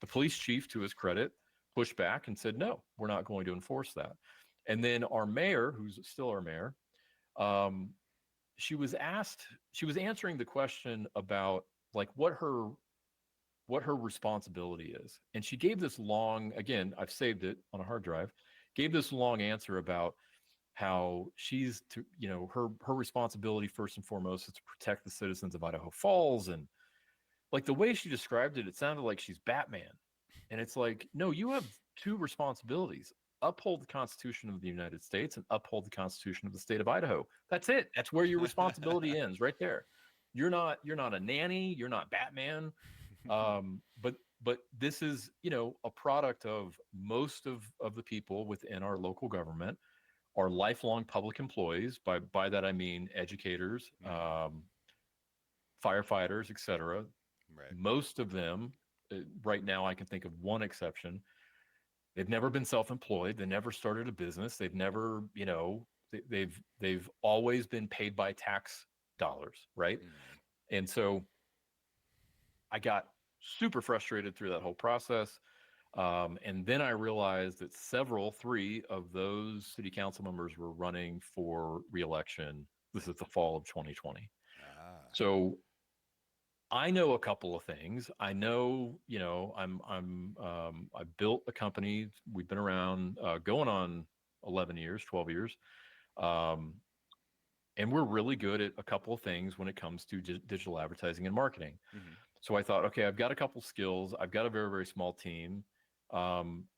The police chief, to his credit, pushed back and said, no, we're not going to enforce that. And then our mayor, who's still our mayor, um, she was answering the question about like what her responsibility is. And she gave this long, again, I've saved it on a hard drive, gave this long answer about how she's to, her responsibility first and foremost is to protect the citizens of Idaho Falls. And like the way she described it, it sounded like she's Batman. And it's like, no, you have two responsibilities: uphold the Constitution of the United States and uphold the Constitution of the state of Idaho. That's it. That's where your responsibility ends, right there. You're not a nanny. You're not Batman. But this is, a product of most of the people within our local government are lifelong public employees. By that I mean educators, Mhm. firefighters, etc. Right. Most of them, right now, I can think of one exception. They've never been self-employed. They never started a business. They've never, they've always been paid by tax dollars, right? Mhm. And so I got super frustrated through that whole process. And then I realized that three of those city council members were running for reelection. This is the fall of 2020. Ah. So I know a couple of things. I know, I built a company. We've been around going on 11 years, 12 years. Um, and we're really good at a couple of things when it comes to digital advertising and marketing. Mhm. So I thought, okay, I've got a couple skills. I've got a very, very small team. Um,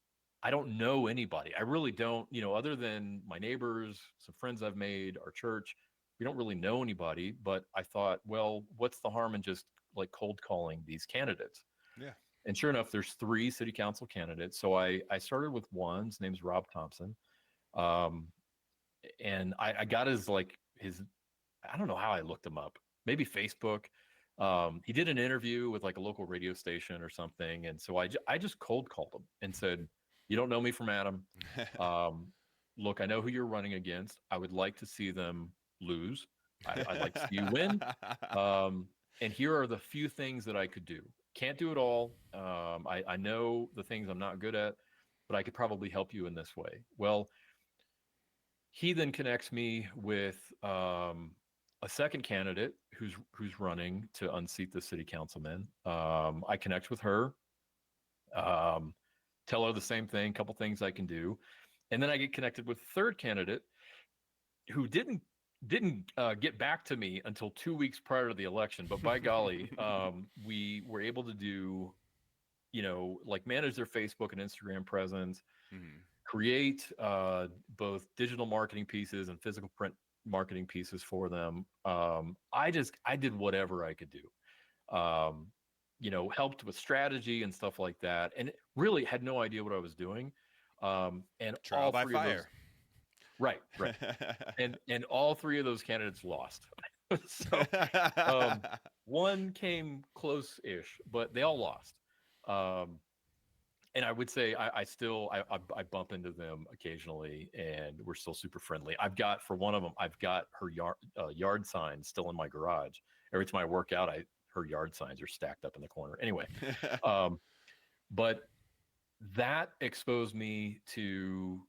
I don't know anybody. I really don't, other than my neighbors, some friends I've made, our church. We don't really know anybody. But I thought, well, what's the harm in just like cold calling these candidates? Yeah. And sure enough, there's three city council candidates. So I started with one. His name's Rob Thompson. Um, and I got his, I don't know how I looked him up. Maybe Facebook. He did an interview with like a local radio station or something, and so I just cold called him and said, "You don't know me from Adam. Um, Look, I know who you're running against. I would like to see them lose. I'd like to see you win. Um, and here are the few things that I could do. Can't do it all. I know the things I'm not good at, but I could probably help you in this way." Well, he then connects me with a second candidate who's running to unseat the city councilman. I connect with her, um, tell her the same thing, couple things I can do, and then I get connected with a third candidate who didn't get back to me until 2 weeks prior to the election. But by golly, we were able to do, like manage their Facebook and Instagram presence, Mhm. create both digital marketing pieces and physical print marketing pieces for them. I did whatever I could do. Helped with strategy and stuff like that, and really had no idea what I was doing. And Trial all by three of those, fire. right, and all three of those candidates lost. So um, one came close-ish, but they all lost. Um, and I would say I still I bump into them occasionally, and we're still super friendly. I've got for one of them, I've got her yard sign still in my garage. Every time I work out, her yard signs are stacked up in the corner. Anyway, um, but that exposed me to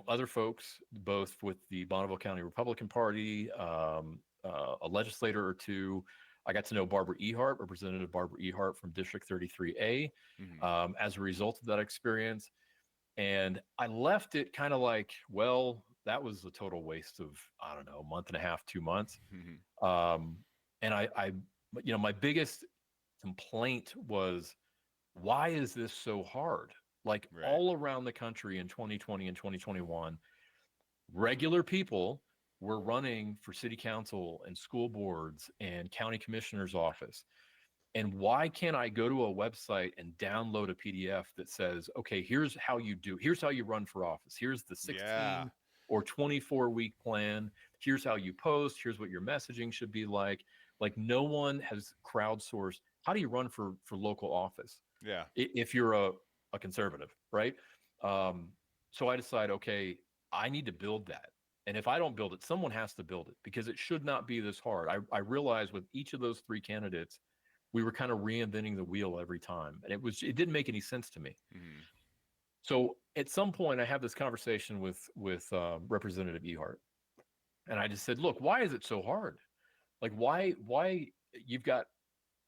other folks, both with the Bonneville County Republican Party, a legislator or two. I got to know Barbara Ehart, Representative Barbara Ehart from District 33A, Mhm. as a result of that experience. And I left it kind of like, well, that was a total waste of, I don't know, a month and a half, 2 months. Um, and my biggest complaint was, why is this so hard? Like Right. all around the country in 2020 and 2021, regular people were running for city council and school boards and county commissioner's office. And why can't I go to a website and download a PDF that says, okay, here's how you run for office. Here's the Yeah. 16 or 24-week plan. Here's how you post. Here's what your messaging should be like. Like no one has crowdsourced. How do you run for local office Yeah. if you're a conservative, right? Um, so I decide, okay, I need to build that. And if I don't build it, someone has to build it because it should not be this hard. I realized with each of those three candidates, we were kind of reinventing the wheel every time. And it didn't make any sense to me. Hmm. So at some point I have this conversation with Representative Ehart. And I just said, look, why is it so hard? Like why you've got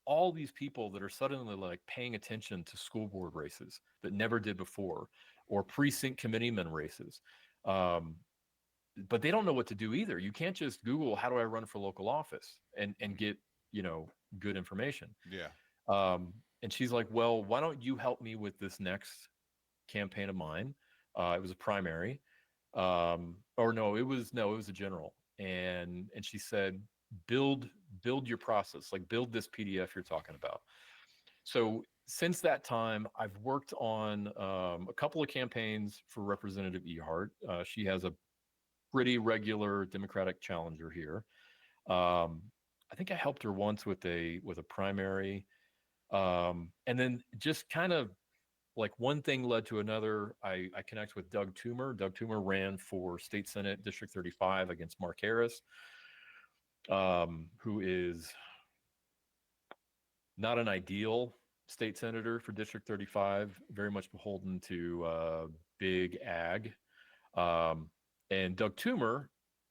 all these people that are suddenly like paying attention to school board races that never did before, or precinct committeeman races. Um, but they don't know what to do either. You can't just Google how do I run for local office and get, good information. Yeah. And she's like, well, why don't you help me with this next campaign of mine? It was a primary. Or no, it was a general. And she said, build build your process, like build this PDF you're talking about. So since that time, I've worked on a couple of campaigns for Representative Ehart. She has a pretty regular Democratic challenger here. Um, I think I helped her once with a primary, and then just kind of like one thing led to another. I connect with Doug Toomer. Doug Toomer ran for State Senate District 35 against Mark Harris, who is not an ideal state senator for District 35, very much beholden to big ag. Um, and Doug Toomer,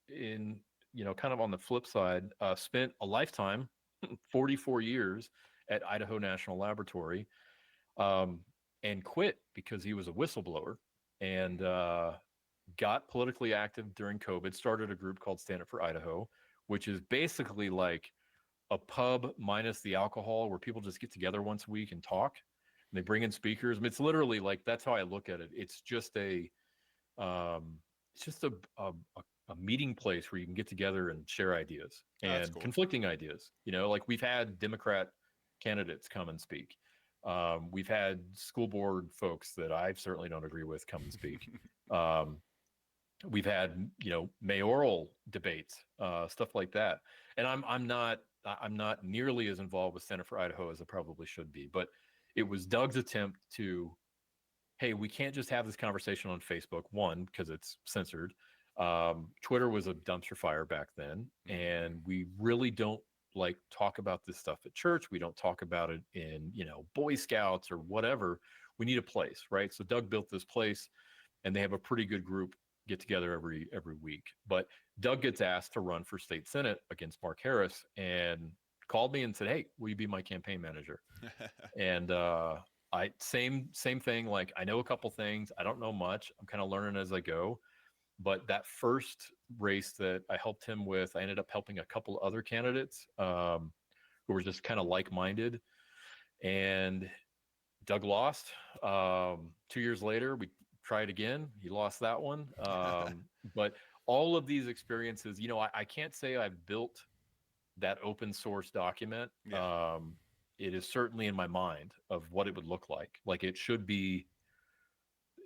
in kind of on the flip side, spent a lifetime, 44 years at Idaho National Laboratory, um, and quit because he was a whistleblower and got politically active during COVID. Started a group called Stand Up for Idaho, which is basically like a pub minus the alcohol where people just get together once a week and talk. And they bring in speakers. I mean, it's literally like that's how I look at it. Um, it's just a meeting place where you can get together and share ideas Oh, that's and cool. conflicting ideas. Like we've had Democrat candidates come and speak. We've had school board folks that I certainly don't agree with come and speak. Um, we've had mayoral debates, stuff like that. And I'm not nearly as involved with Center for Idaho as I probably should be. But it was Doug's attempt to, hey, we can't just have this conversation on Facebook. One, because it's censored. Twitter was a dumpster fire back then, Hmm. and we really don't like talk about this stuff at church. We don't talk about it in Boy Scouts or whatever. We need a place, right? So Doug built this place, and they have a pretty good group get together every week. But Doug gets asked to run for state senate against Mark Harris, and called me and said, "Hey, will you be my campaign manager?" And I same thing. Like I know a couple things. I don't know much. I'm kind of learning as I go. But that first race that I helped him with, I ended up helping a couple other candidates who were just kind of like-minded. And Doug lost. 2 years later, we tried again. He lost that one. But all of these experiences, I can't say I've built that open source document. Yeah. It is certainly in my mind of what it would look like. Like it should be,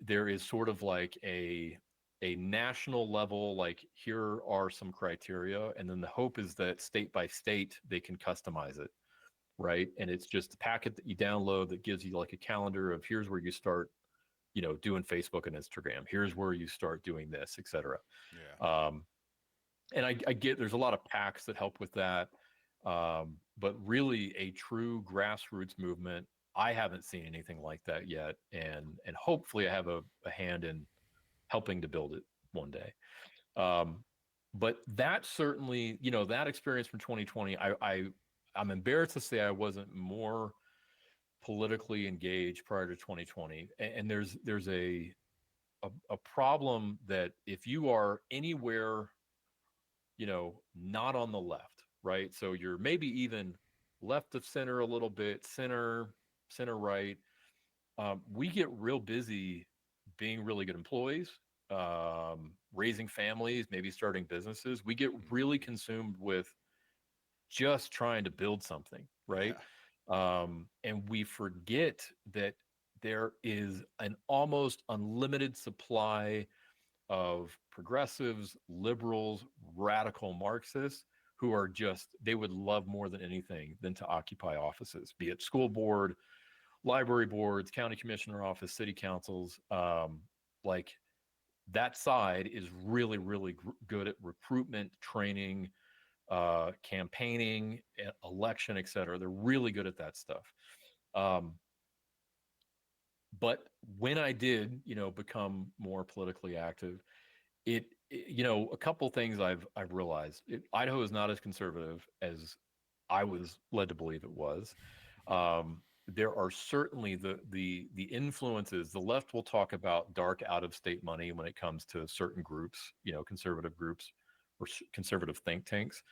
there is sort of like a national level, like here are some criteria. And then the hope is that state by state, they can customize it. Right. And it's just a packet that you download that gives you like a calendar of here's where you start, doing Facebook and Instagram. Here's where you start doing this, et cetera. Yeah. Um, and I get there's a lot of packs that help with that. But really a true grassroots movement, I haven't seen anything like that yet. And hopefully I have a hand in helping to build it one day. Um, but that certainly, that experience from 2020, I'm embarrassed to say I wasn't more politically engaged prior to 2020. And there's a a problem that if you are anywhere, not on the left, right? So you're maybe even left of center a little bit, center right. We get real busy being really good employees, raising families, maybe starting businesses. We get really Mhm. consumed with just trying to build something, right? Yeah. And we forget that there is an almost unlimited supply of progressives, liberals, radical Marxists who are just, they would love more than anything than to occupy offices, be it school board, library boards, county commissioner office, city councils. Like that side is really, really good at recruitment, training, campaigning, election, et cetera. They're really good at that stuff. Um, but when I did, become more politically active, a couple things I've realized. Idaho is not as conservative as I was led to believe it was. Um, there are certainly the influences. The left will talk about dark out of state money when it comes to certain groups, conservative groups or conservative think tanks,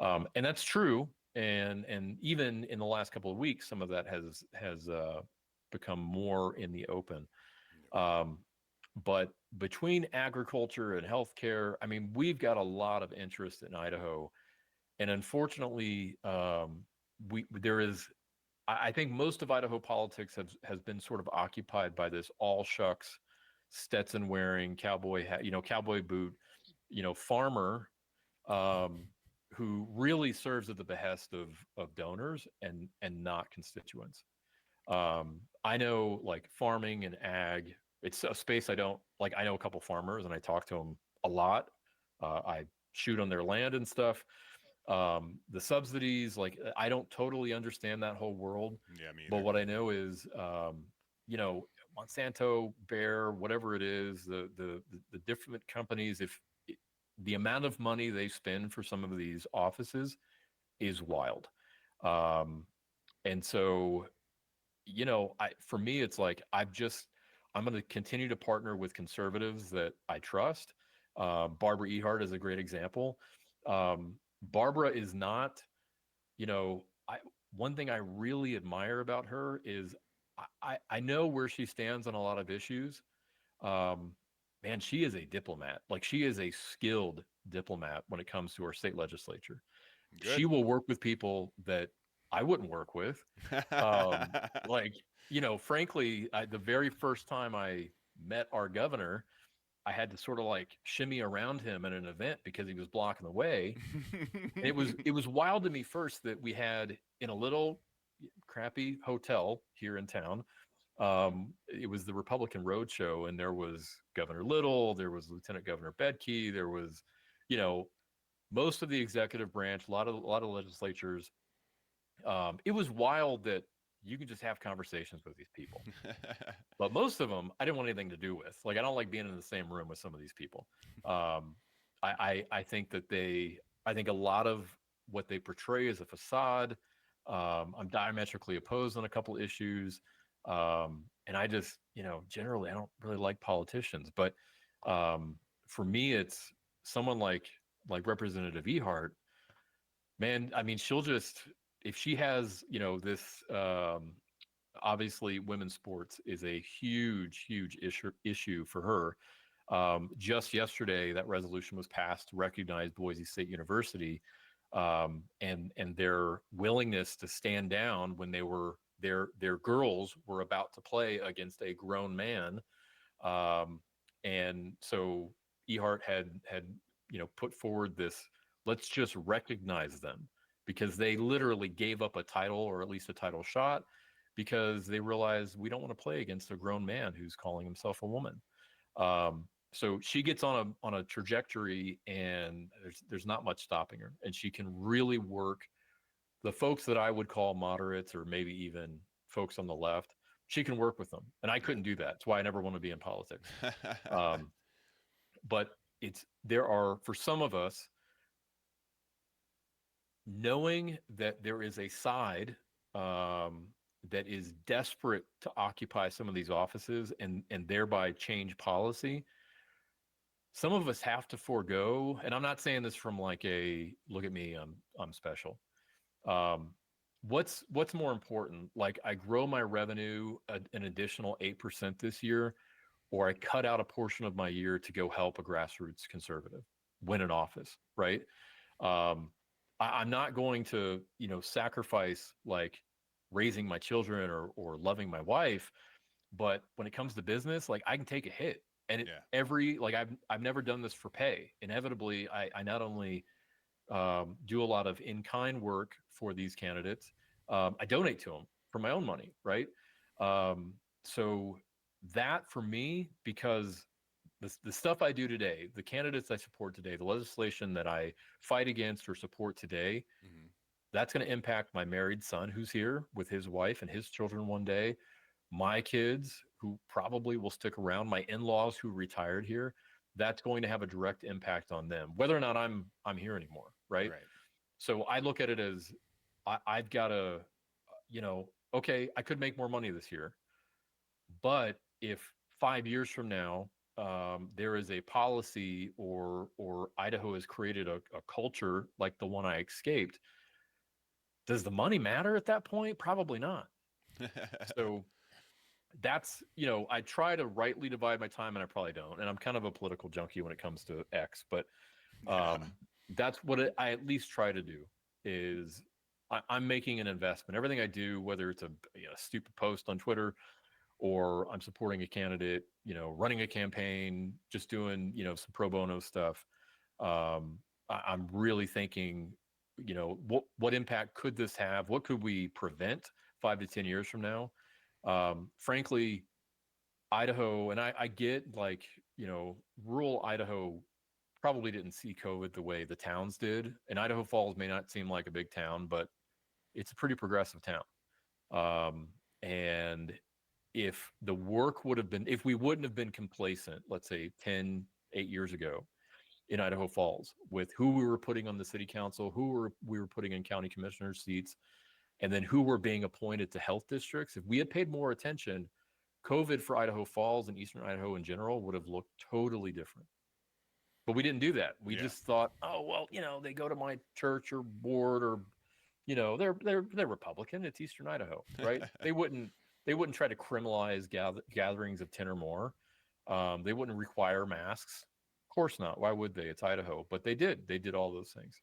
and that's true. And even in the last couple of weeks, some of that has become more in the open. Um, but between agriculture and healthcare, I mean, we've got a lot of interest in Idaho, and unfortunately, we there is. I think most of Idaho politics has been sort of occupied by this all shucks, Stetson wearing cowboy hat, cowboy boot, farmer, um, who really serves at the behest of donors and not constituents. I know like farming and ag, it's a space I don't like. I know a couple farmers and I talk to them a lot. I shoot on their land and stuff. The subsidies, like I don't totally understand that whole world, Yeah, me but either. what I know is, you know, Monsanto, Bayer, whatever it is, the different companies, if the amount of money they spend for some of these offices is wild. Um, and so for me, it's like I'm going to continue to partner with conservatives that I trust. Barbara Ehart is a great example. Barbara is not, you know, I one thing I really admire about her is I know where she stands on a lot of issues. Um, Man, she is a diplomat. Like she is a skilled diplomat when it comes to our state legislature. She Good. will work with people that I wouldn't work with. um, like, frankly, the very first time I met our governor, I had to sort of like shimmy around him at an event because he was blocking the way. And it was wild to me first that we had in a little crappy hotel here in town. It was the Republican Roadshow, and there was Governor Little, there was Lieutenant Governor Bedke, there was, you know, most of the executive branch, a lot of legislatures. It was wild that you can just have conversations with these people, but most of them I didn't want anything to do with. Like I don't like being in the same room with some of these people. Um, I think that I think a lot of what they portray is a facade. I'm diametrically opposed on a couple issues, and I just generally I don't really like politicians. But for me, it's someone like Representative Ehart. Man, I mean, she'll just if she has this obviously women's sports is a huge issue for her. Just yesterday, that resolution was passed to recognize Boise State University, and their willingness to stand down when their girls were about to play against a grown man. um, and so Ehart had put forward this, let's just recognize them, because they literally gave up a title, or at least a title shot, because they realized we don't want to play against a grown man who's calling himself a woman. So she gets on a trajectory, and there's not much stopping her, and she can really work the folks that I would call moderates, or maybe even folks on the left. She can work with them, and I couldn't do that. That's why I never want to be in politics. Um, but there are, for some of us, knowing that there is a side, um, that is desperate to occupy some of these offices and thereby change policy, some of us have to forego. And I'm not saying this from like a look at me, I'm special. Um, what's more important? Like I grow my revenue an additional 8% this year, or I cut out a portion of my year to go help a grassroots conservative win an office, right? I'm not going to, sacrifice like raising my children or loving my wife, but when it comes to business, like I can take a hit. And Yeah. I've never done this for pay. Inevitably, I not only do a lot of in-kind work for these candidates, I donate to them for my own money, right? So that for me, because the stuff I do today, the candidates I support today, the legislation that I fight against or support today, Hmm. that's going to impact my married son who's here with his wife and his children one day, my kids who probably will stick around, my in-laws who retired here. That's going to have a direct impact on them, whether or not I'm here anymore, right? Right. So I look at it as I've got to, okay, I could make more money this year, but if 5 years from now there is a policy or Idaho has created a culture like the one I escaped, does the money matter at that point? Probably not. So that's, I try to rightly divide my time and I probably don't. And I'm kind of a political junkie when it comes to X, but Yeah. that's what I at least try to do is I'm making an investment. Everything I do, whether it's a stupid post on Twitter or I'm supporting a candidate, running a campaign, just doing, some pro bono stuff. I'm really thinking, what impact could this have? What could we prevent 5 to 10 years from now? Frankly, Idaho, and I get like, rural Idaho probably didn't see COVID the way the towns did. And Idaho Falls may not seem like a big town, but it's a pretty progressive town. And if we wouldn't have been complacent, let's say 8 years ago in Idaho Falls with who we were putting on the city council, we were putting in county commissioner seats, and then who were being appointed to health districts, if we had paid more attention, COVID for Idaho Falls and Eastern Idaho in general would have looked totally different. But we didn't do that. We Yeah. just thought, oh well, they go to my church or board, or they're Republican. It's Eastern Idaho, right? They wouldn't try to criminalize gatherings of 10 or more. They wouldn't require masks. Of course not. Why would they? It's Idaho. But they did. They did all those things,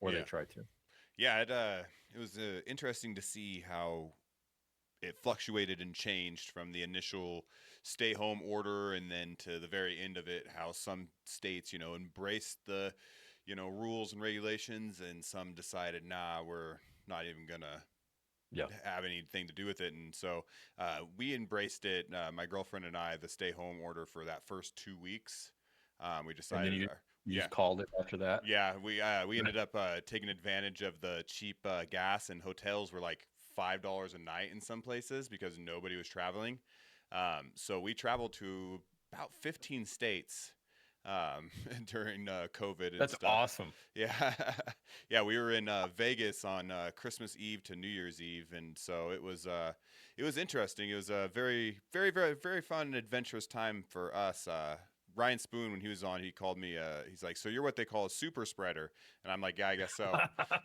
or they Yeah. tried to. Yeah. It was interesting to see how it fluctuated and changed from the initial stay home order and then to the very end of it, how some states, embraced the, rules and regulations, and some decided, nah, we're not even gonna Yeah. have anything to do with it. And so we embraced it, my girlfriend and I, the stay home order for that first 2 weeks. We And then decided, you yeah, just called it after that. yeah, we ended up taking advantage of the cheap gas, and hotels were like $5 a night in some places because nobody was traveling. So we traveled to about 15 states during COVID and That's stuff. awesome. Yeah, yeah, we were in Vegas on Christmas Eve to New Year's Eve, and so it was interesting. It was a very, very, very, very fun and adventurous time for us. Ryan Spoon, when he was on, he called me. He's like, "So you're what they call a super spreader," and I'm like, "Yeah, I guess so.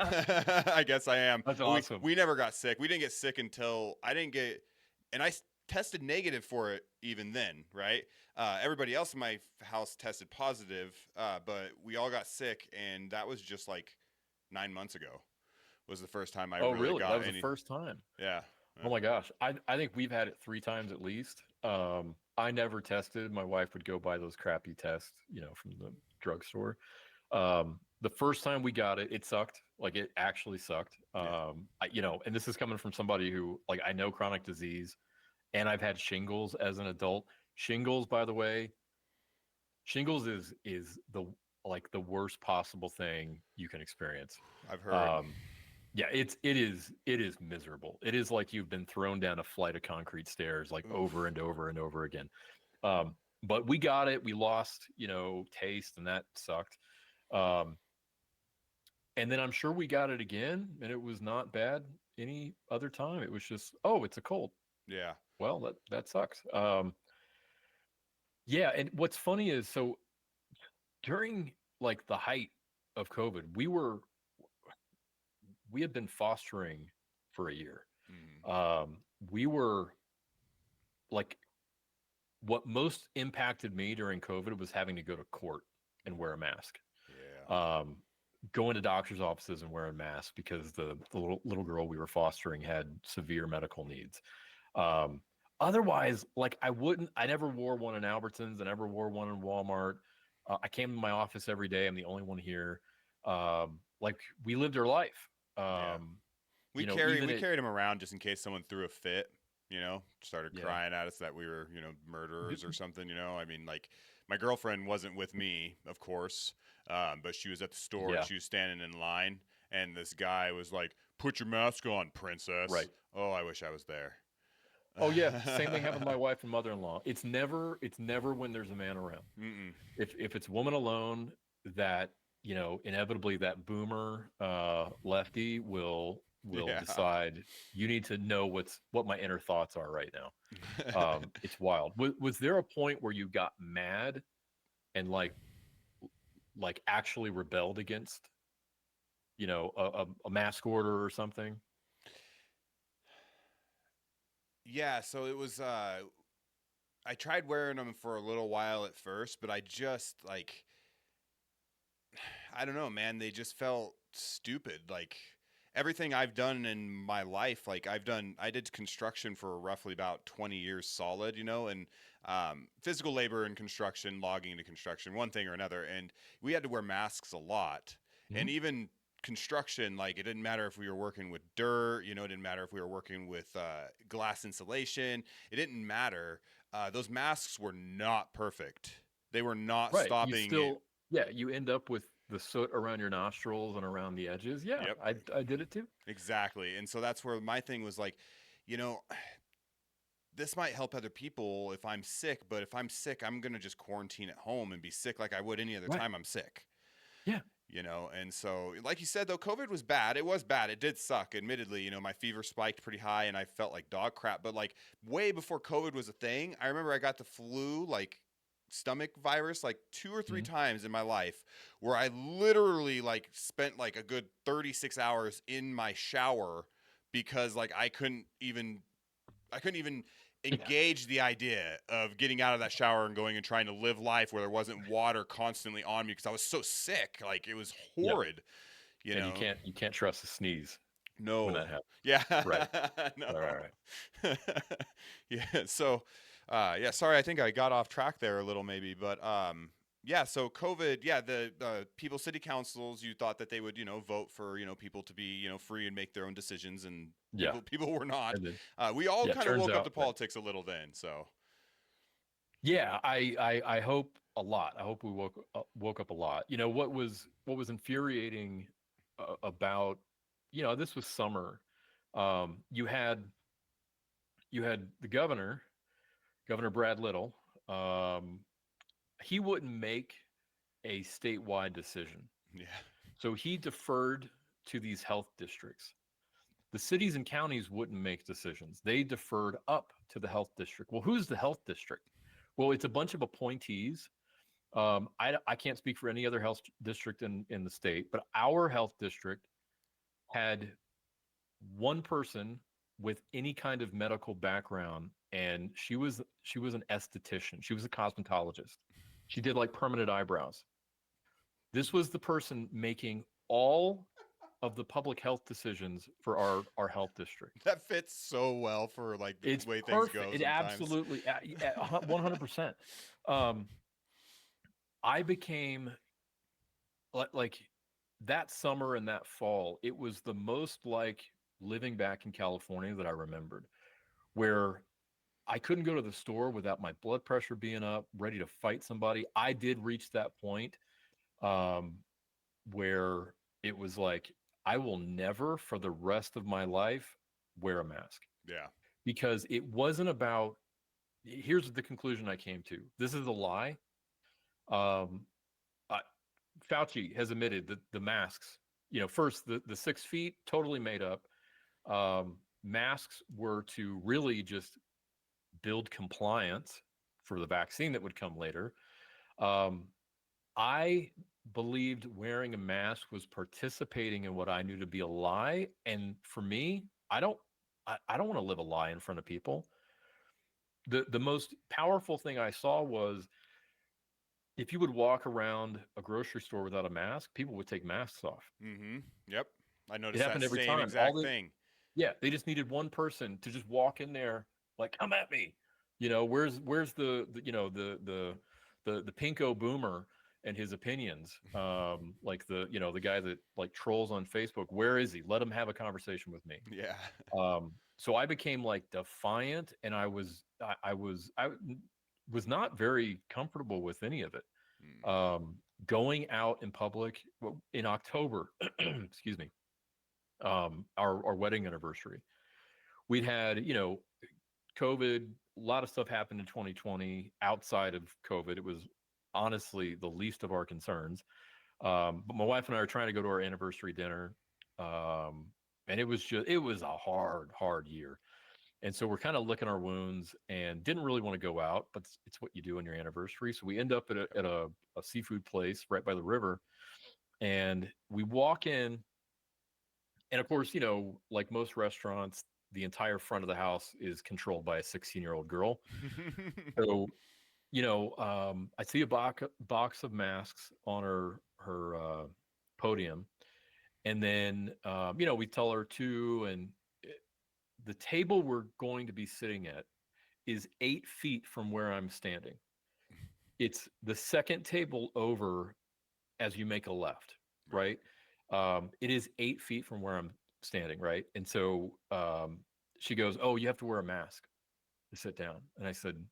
I guess I am." That's But awesome. we never got sick. We didn't get sick until I didn't get, and tested negative for it even then, right? Everybody else in my house tested positive, but we all got sick, and that was just like 9 months ago. Was the first time I Oh, really really? That got was the any. first time. Yeah. Oh my gosh. I think we've had it 3 times at least. I never tested. My wife would go buy those crappy tests, from the drugstore. The first time we got it, it sucked. Like it actually sucked. Yeah. And this is coming from somebody who, like, I know chronic disease and I've had shingles as an adult. Shingles, by the way, shingles is the worst possible thing you can experience. I've heard. Um, yeah, it is miserable. It is like you've been thrown down a flight of concrete stairs like over Oof. and over and over again. But we got it. We lost, taste, and that sucked. Um, and then I'm sure we got it again, and it was not bad any other time. It was just, oh, it's a cold. Yeah. Well, that sucks. Yeah, and what's funny is, so during like the height of COVID, we had been fostering for a year. Mm. Um, we were like, what most impacted me during COVID was having to go to court and wear a mask. Yeah. Um, Going to doctor's offices and wearing masks because the little girl we were fostering had severe medical needs. Um, Otherwise, like I never wore one in Albertsons. I never wore one in Walmart. I came to my office every day. I'm the only one here. Like we lived our life. Yeah. We Even we it, carried him around just in case someone threw a fit, started yeah, crying at us that we were, murderers or something, I mean, like my girlfriend wasn't with me, of course, but she was at the store and yeah, she was standing in line and this guy was like, "Put your mask on, princess." right. Oh, I wish I was there. Oh yeah, same thing happened to my wife and mother-in-law. It's never when there's a man around. Mm-mm. If it's woman alone, that inevitably that boomer lefty will Yeah. decide you need to know what my inner thoughts are right now. It's wild. Was there a point where you got mad and like actually rebelled against a mask order or something? Yeah, so it was I tried wearing them for a little while at first, but I just like I don't know, man. They just felt stupid. Like everything I've done in my life, like I did construction for roughly about 20 years solid, and physical labor in construction, logging into construction, one thing or another. And we had to wear masks a lot. Mhm. And even construction, like it didn't matter if we were working with dirt, it didn't matter if we were working with glass insulation, it didn't matter. Those masks were not perfect. They were not Right. You stopping it. still, yeah, you end up with the soot around your nostrils and around the edges. Yeah, Yep. I did it too. Exactly. And so that's where my thing was like, you know, this might help other people if I'm sick, but if I'm sick, I'm going to just quarantine at home and be sick like I would any other Right. time I'm sick. Yeah. And so like you said though, COVID was bad. It was bad. It did suck. Admittedly, my fever spiked pretty high and I felt like dog crap, but like way before COVID was a thing, I remember I got the flu, like stomach virus, like 2 or 3 Mhm. times in my life where I literally like spent like a good 36 hours in my shower because like I couldn't even Yeah. engage the idea of getting out of that shower and going and trying to live life where there wasn't water constantly on me because I was so sick. Like it was Yeah. horrid, you And know. you can't trust a sneeze when No. that happens. Yeah. Right. No. Right. Right. Yeah. So, yeah. Sorry, I think I got off track there a little, maybe, but yeah. So COVID, yeah. The people, city councils, you thought that they would, vote for, people to be, free and make their own decisions, and Yeah. people were not. And then, We all yeah, kind of turns woke up to out that, politics a little then. So. yeah, I hope a lot. I hope we woke up a lot. What was infuriating about, this was summer. You had the Governor Brad Little. Um, he wouldn't make a statewide decision. Yeah. So he deferred to these health districts. The cities and counties wouldn't make decisions. They deferred up to the health district. Well, who's the health district? Well, it's a bunch of appointees. I can't speak for any other health district in the state, but our health district had one person with any kind of medical background, and she was an esthetician. She was a cosmetologist. She did like permanent eyebrows. This was the person making all of the public health decisions for our health district. That fits so well for like the It's way things perfect. go It sometimes. absolutely 100%. Um, I became like that summer and that fall. It was the most like living back in California that I remembered, where I couldn't go to the store without my blood pressure being up, ready to fight somebody. I did reach that point um, where it was like, I will never for the rest of my life wear a mask, Yeah. because it wasn't about, here's the conclusion I came to. This is a lie. Um, uh, Fauci has admitted that the masks, first the 6 feet totally made up. Masks were to really just build compliance for the vaccine that would come later. Um, I believed wearing a mask was participating in what I knew to be a lie. And for me, I don't want to live a lie in front of people. The most powerful thing I saw was if you would walk around a grocery store without a mask, people would take masks off. Mm-hmm. Yep. I It noticed that happened every same time. exact thing. Yeah, they just needed one person to just walk in there, like, come at me. Where's the the pinko boomer and his opinions? Like the guy that like trolls on Facebook. Where is he? Let him have a conversation with me. Yeah. So I became like defiant, and I was not very comfortable with any of it. Mm. Um, Going out in public in October, excuse me, our wedding anniversary. We'd had, COVID, a lot of stuff happened in 2020 outside of COVID. It was honestly the least of our concerns. But my wife and I are trying to go to our anniversary dinner. Um, and it was a hard year. And so we're kind of licking our wounds and didn't really want to go out, but it's what you do on your anniversary. So we end up at a seafood place right by the river, and we walk in, and of course, like most restaurants, the entire front of the house is controlled by a 16-year-old girl. So, I see a box of masks on her podium, and then we tell her to, and the table we're going to be sitting at is 8 feet from where I'm standing. It's the second table over as you make a left, Right. right? It is 8 feet from where I'm standing, right? And so she goes, "Oh, you have to wear a mask to sit down." And I said,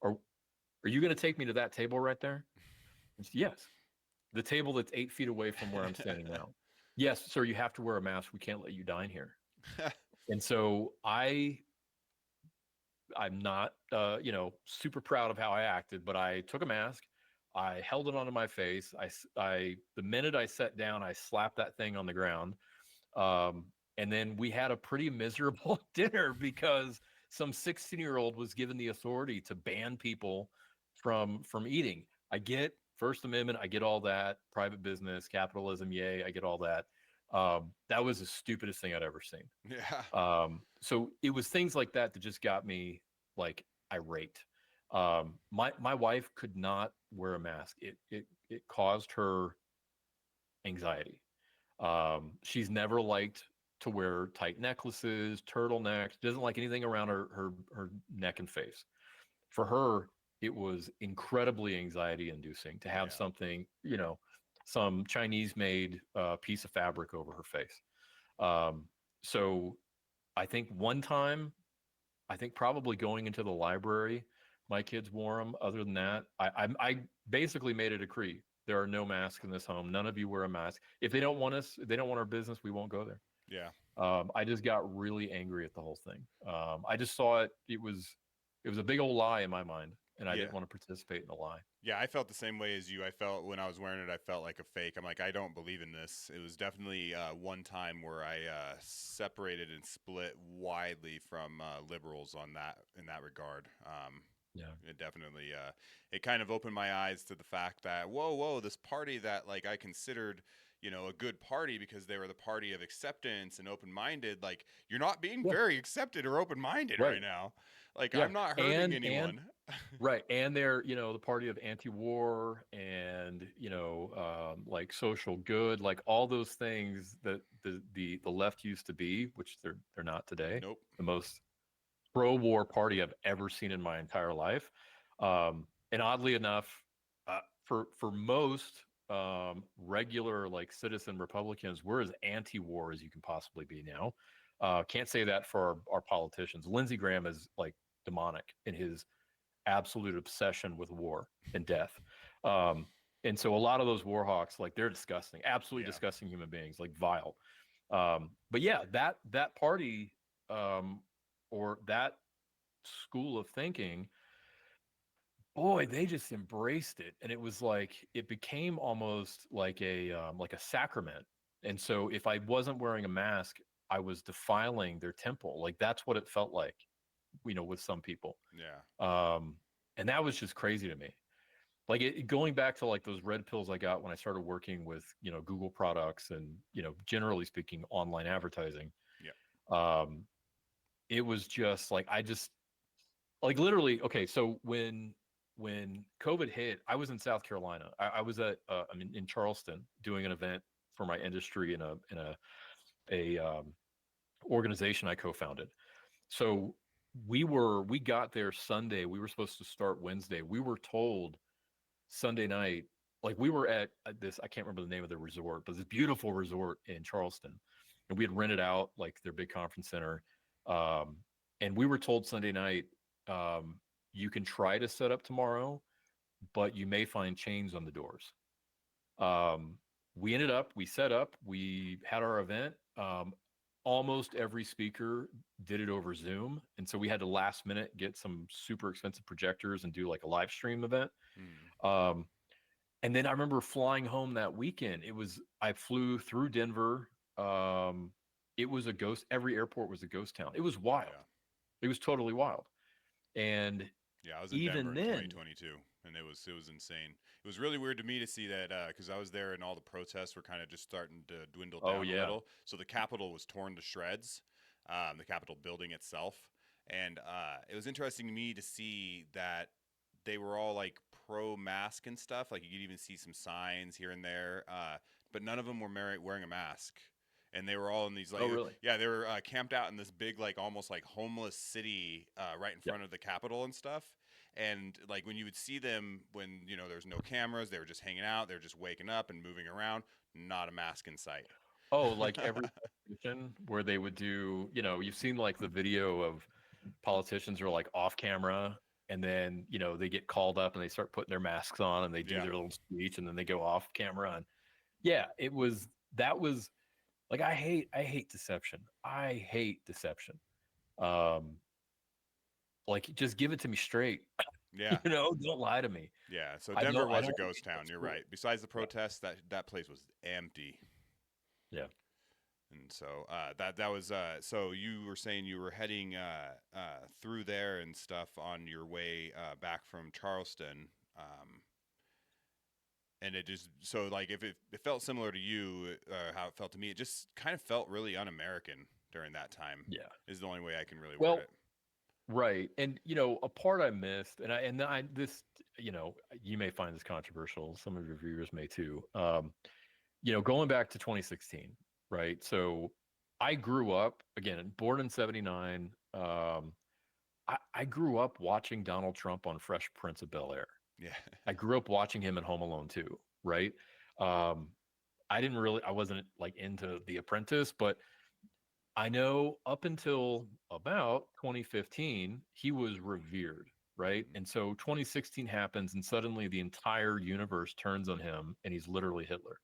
"Are are you going to take me to that table right there?" And she, "Yes, the table that's 8 feet away from where I'm standing now." "Yes, sir, you have to wear a mask. We can't let you dine here." And so I'm not, super proud of how I acted, but I took a mask. I held it onto my face. The minute I sat down, I slapped that thing on the ground. Um, and then we had a pretty miserable dinner because some 16-year-old was given the authority to ban people from eating. I get First Amendment. I get all that. Private business, capitalism. Yay. I get all that. That was the stupidest thing I'd ever seen. Yeah. So it was things like that that just got me like irate. My wife could not wear a mask. It caused her anxiety. She's never liked to wear tight necklaces, turtlenecks. Doesn't like anything around her neck and face. For her, it was incredibly anxiety inducing to have Yeah. something, some Chinese made piece of fabric over her face. So I think one time, I think probably going into the library, my kids wore them. Other than that, I basically made a decree. There are no masks in this home. None of you wear a mask. If they don't want us, if they don't want our business, we won't go there. Yeah. I just got really angry at the whole thing. I just saw it. It was a big old lie in my mind, and I Yeah. didn't want to participate in the lie. Yeah, I felt the same way as you. I felt when I was wearing it, I felt like a fake. I'm like, I don't believe in this. It was definitely one time where I separated and split widely from liberals on that in that regard. Yeah. It definitely it kind of opened my eyes to the fact that whoa, this party that like I considered a good party because they were the party of acceptance and open minded. Like you're not being Yeah. very accepted or open minded Right. right now. Like Yeah. I'm not hurting And anyone. right, and they're the party of anti-war and like social good, like all those things that the left used to be, which they're not today. Nope. The most pro-war party I've ever seen in my entire life, and oddly enough, for most regular like citizen Republicans, we're as anti-war as you can possibly be now. Can't say that for our politicians. Lindsey Graham is like demonic in his absolute obsession with war and death. Um, and so a lot of those war hawks, like they're disgusting, absolutely Yeah. disgusting human beings, like vile. But yeah, that party or that school of thinking, boy, they just embraced it, and it was like it became almost like a sacrament. And so if I wasn't wearing a mask, I was defiling their temple. Like that's what it felt like, with some people. Yeah. And that was just crazy to me. Like going back to like those red pills I got when I started working with, Google products and, generally speaking, online advertising. Yeah. Um, it was just like, I just like literally, okay. So when COVID hit, I was in South Carolina. I was I'm in Charleston doing an event for my industry in a organization I co-founded. So we got there Sunday. We were supposed to start Wednesday. We were told Sunday night, like we were at this, I can't remember the name of the resort, but this beautiful resort in Charleston. And we had rented out like their big conference center. Um, and we were told Sunday night, um, you can try to set up tomorrow, but you may find chains on the doors. Um, we set up, we had our event. Almost every speaker did it over Zoom. And so we had to last minute get some super expensive projectors and do like a live stream event. Mm. Um, and then I remember flying home that weekend. I flew through Denver. Um, it was a ghost. Every airport was a ghost town. It was wild. Yeah. It was totally wild. And Yeah, I was in Denver even in then, 2022, and it was insane. It was really weird to me to see that because I was there and all the protests were kind of just starting to dwindle oh down a yeah, little. So the Capitol was torn to shreds, the Capitol building itself, and it was interesting to me to see that they were all like pro mask and stuff. Like you could even see some signs here and there, but none of them were wearing a mask. And they were all in these like, oh really? yeah, they were camped out in this big like almost like homeless city right in Yep. front of the Capitol and stuff. And like when you would see them when there's no cameras, they were just hanging out, they were just waking up and moving around, not a mask in sight. Oh, like every politician where they would do, you've seen like the video of politicians are like off camera and then, they get called up and they start putting their masks on and they do Yeah, their little speech and then they go off camera. And yeah, that was like, I hate deception. I hate deception. Um, like just give it to me straight, yeah, don't lie to me. yeah. So I Denver don't, I was a don't want to ghost be town. old You're school. right. Besides the Yeah. protests, that place was empty. Yeah. And so that was so you were saying you were heading through there and stuff on your way back from Charleston, and it just so like if it felt similar to you, how it felt to me, it just kind of felt really un-American during that time. Yeah. Is the only way I can really word Well, it. right. And a part I missed, and I this, you may find this controversial. Some of your viewers may too. Going back to 2016, right? So I grew up again, born in '79. I grew up watching Donald Trump on Fresh Prince of Bel-Air. Yeah, I grew up watching him in Home Alone too, right? Um, I wasn't like into The Apprentice, but I know up until about 2015, he was revered, right? mm, And so 2016 happens, and suddenly the entire universe turns on him, and he's literally Hitler.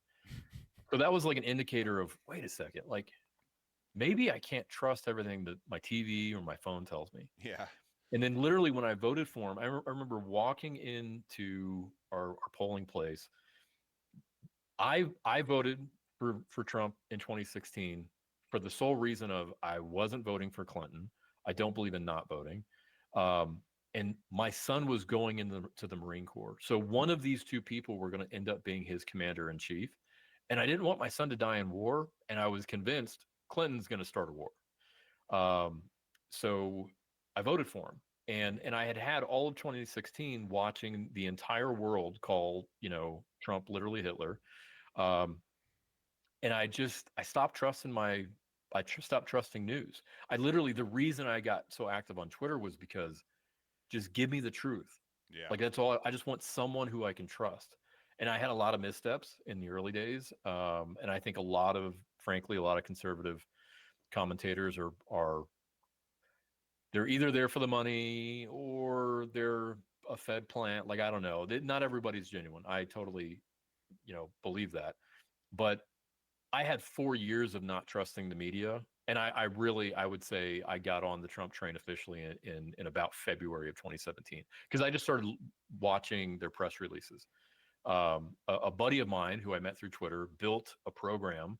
So that was like an indicator of, wait a second, like maybe I can't trust everything that my TV or my phone tells me. yeah, And then literally when I voted for him, I remember walking into our polling place. I voted for Trump in 2016 for the sole reason of I wasn't voting for Clinton. I don't believe in not voting. And my son was going into the Marine Corps. So one of these two people were going to end up being his commander in chief. And I didn't want my son to die in war. And I was convinced Clinton's going to start a war. Um, so I voted for him. And I had all of 2016 watching the entire world call, Trump literally Hitler. Um, and I stopped trusting stopped trusting news. The reason I got so active on Twitter was because just give me the truth. yeah, Like that's all. I just want someone who I can trust. And I had a lot of missteps in the early days. And I think frankly, a lot of conservative commentators are they're either there for the money or they're a Fed plant. Like, I don't know. Not everybody's genuine. I totally, believe that. But I had 4 years of not trusting the media. And I would say I got on the Trump train officially in about February of 2017, because I just started watching their press releases. A buddy of mine who I met through Twitter built a program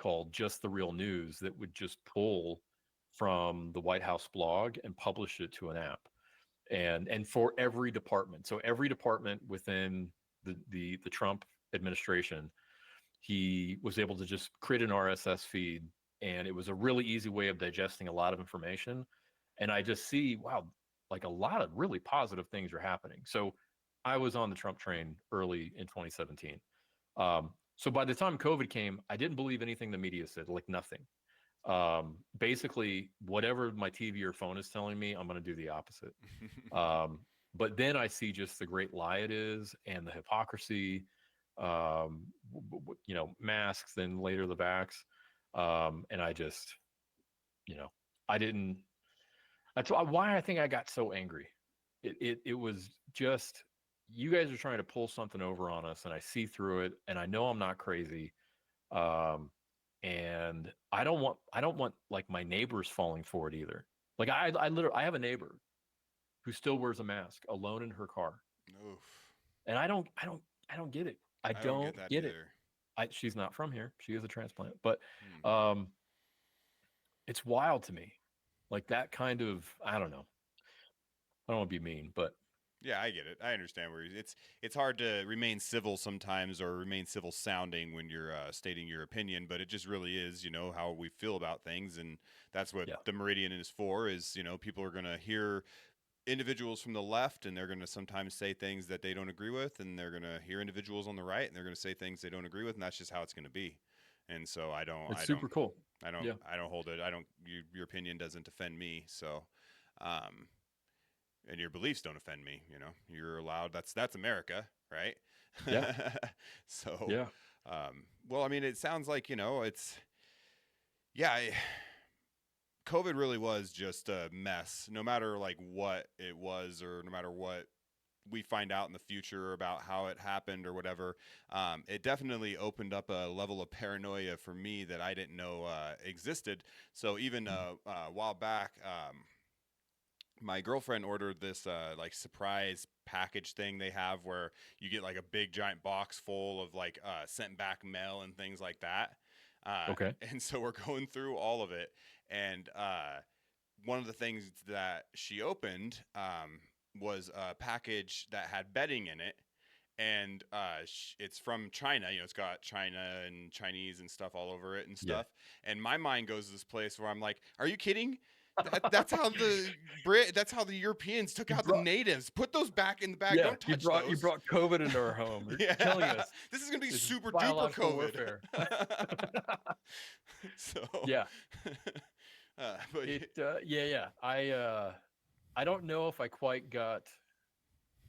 called Just the Real News that would just pull from the White House blog and publish it to an app. And for every department. So every department within the Trump administration, he was able to just create an RSS feed, and it was a really easy way of digesting a lot of information. And I just see, wow, like a lot of really positive things are happening. So I was on the Trump train early in 2017. So by the time COVID came, I didn't believe anything the media said, like nothing. Basically, whatever my TV or phone is telling me, I'm going to do the opposite. But then I see just the great lie it is, and the hypocrisy, masks, then later the vax. And I just, I didn't, that's why I think I got so angry. It was just, you guys are trying to pull something over on us, and I see through it, and I know I'm not crazy. And I don't want like my neighbors falling for it either. Like I literally, I have a neighbor who still wears a mask alone in her car. Oof. And I don't get it. I I don't don't get that get it. either. She's not from here. She is a transplant, but Hmm. um, it's wild to me. Like that kind of, I don't know. I don't want to be mean, but Yeah, I get it. I understand where it's hard to remain civil sometimes, or remain civil sounding when you're stating your opinion, but it just really is, how we feel about things, and that's what yeah, the Meridian is for. Is people are going to hear individuals from the left, and they're going to sometimes say things that they don't agree with, and they're going to hear individuals on the right, and they're going to say things they don't agree with, and that's just how it's going to be. And so it's super cool. Yeah, I don't hold it. I don't. Your opinion doesn't offend me. So, um, and your beliefs don't offend me. You're allowed. That's America, right? yeah, So, yeah. well, I mean, it sounds like it's yeah. COVID really was just a mess. No matter like what it was, or no matter what we find out in the future about how it happened or whatever, it definitely opened up a level of paranoia for me that I didn't know existed. So even a while back, my girlfriend ordered this like surprise package thing they have, where you get like a big giant box full of like sent back mail and things like that. Okay. And so we're going through all of it, and one of the things that she opened was a package that had bedding in it, and it's from China. It's got China and Chinese and stuff all over it and Yeah. stuff. And my mind goes to this place where I'm like, "Are you kidding? That's how that's how the Europeans took You out the brought, natives. Put those back in the bag. yeah, Don't touch you those." brought COVID into our home. You're telling Yeah, us this is gonna be it's super duper biological COVID. warfare. So, Yeah. but Yeah. I don't know if I quite got.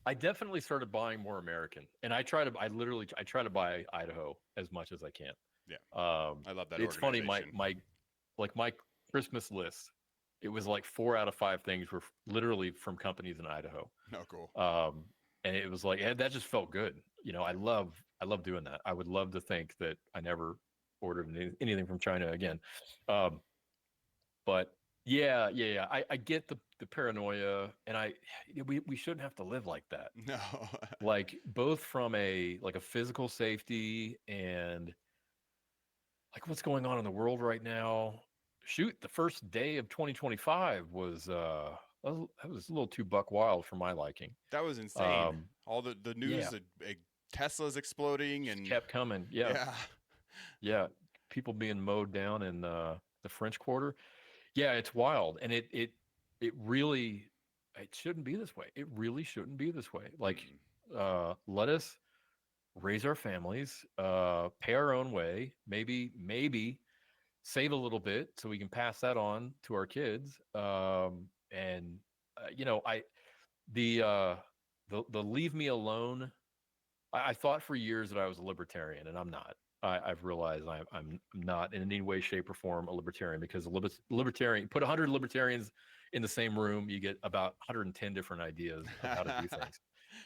I definitely started buying more American, and I try to buy Idaho as much as I can. yeah, Um, I love that it's funny, my organization. my like my Christmas list, it was like 4 out of 5 things were literally from companies in Idaho. No, cool. Um, and it was like that just felt good. I love doing that. I would love to think that I never ordered anything from China again. Um, but yeah. I get the paranoia, and we shouldn't have to live like that. No. Like both from a physical safety and like what's going on in the world right now. Shoot, the first day of 2025 was that was a little too buck wild for my liking. That was insane. Um, All the yeah, news, Tesla's exploding, just and kept coming. Yeah, yeah. yeah, people being mowed down in the French Quarter. Yeah, it's wild, and it really, it shouldn't be this way. It really shouldn't be this way. Like, Mm. let us raise our families, pay our own way, maybe save a little bit so we can pass that on to our kids. And I the the leave me alone. I thought for years that I was a libertarian, and I'm not. I've realized I'm not in any way, shape, or form a libertarian, because a libertarian, put 100 libertarians in the same room, you get about 110 different ideas of how to do things.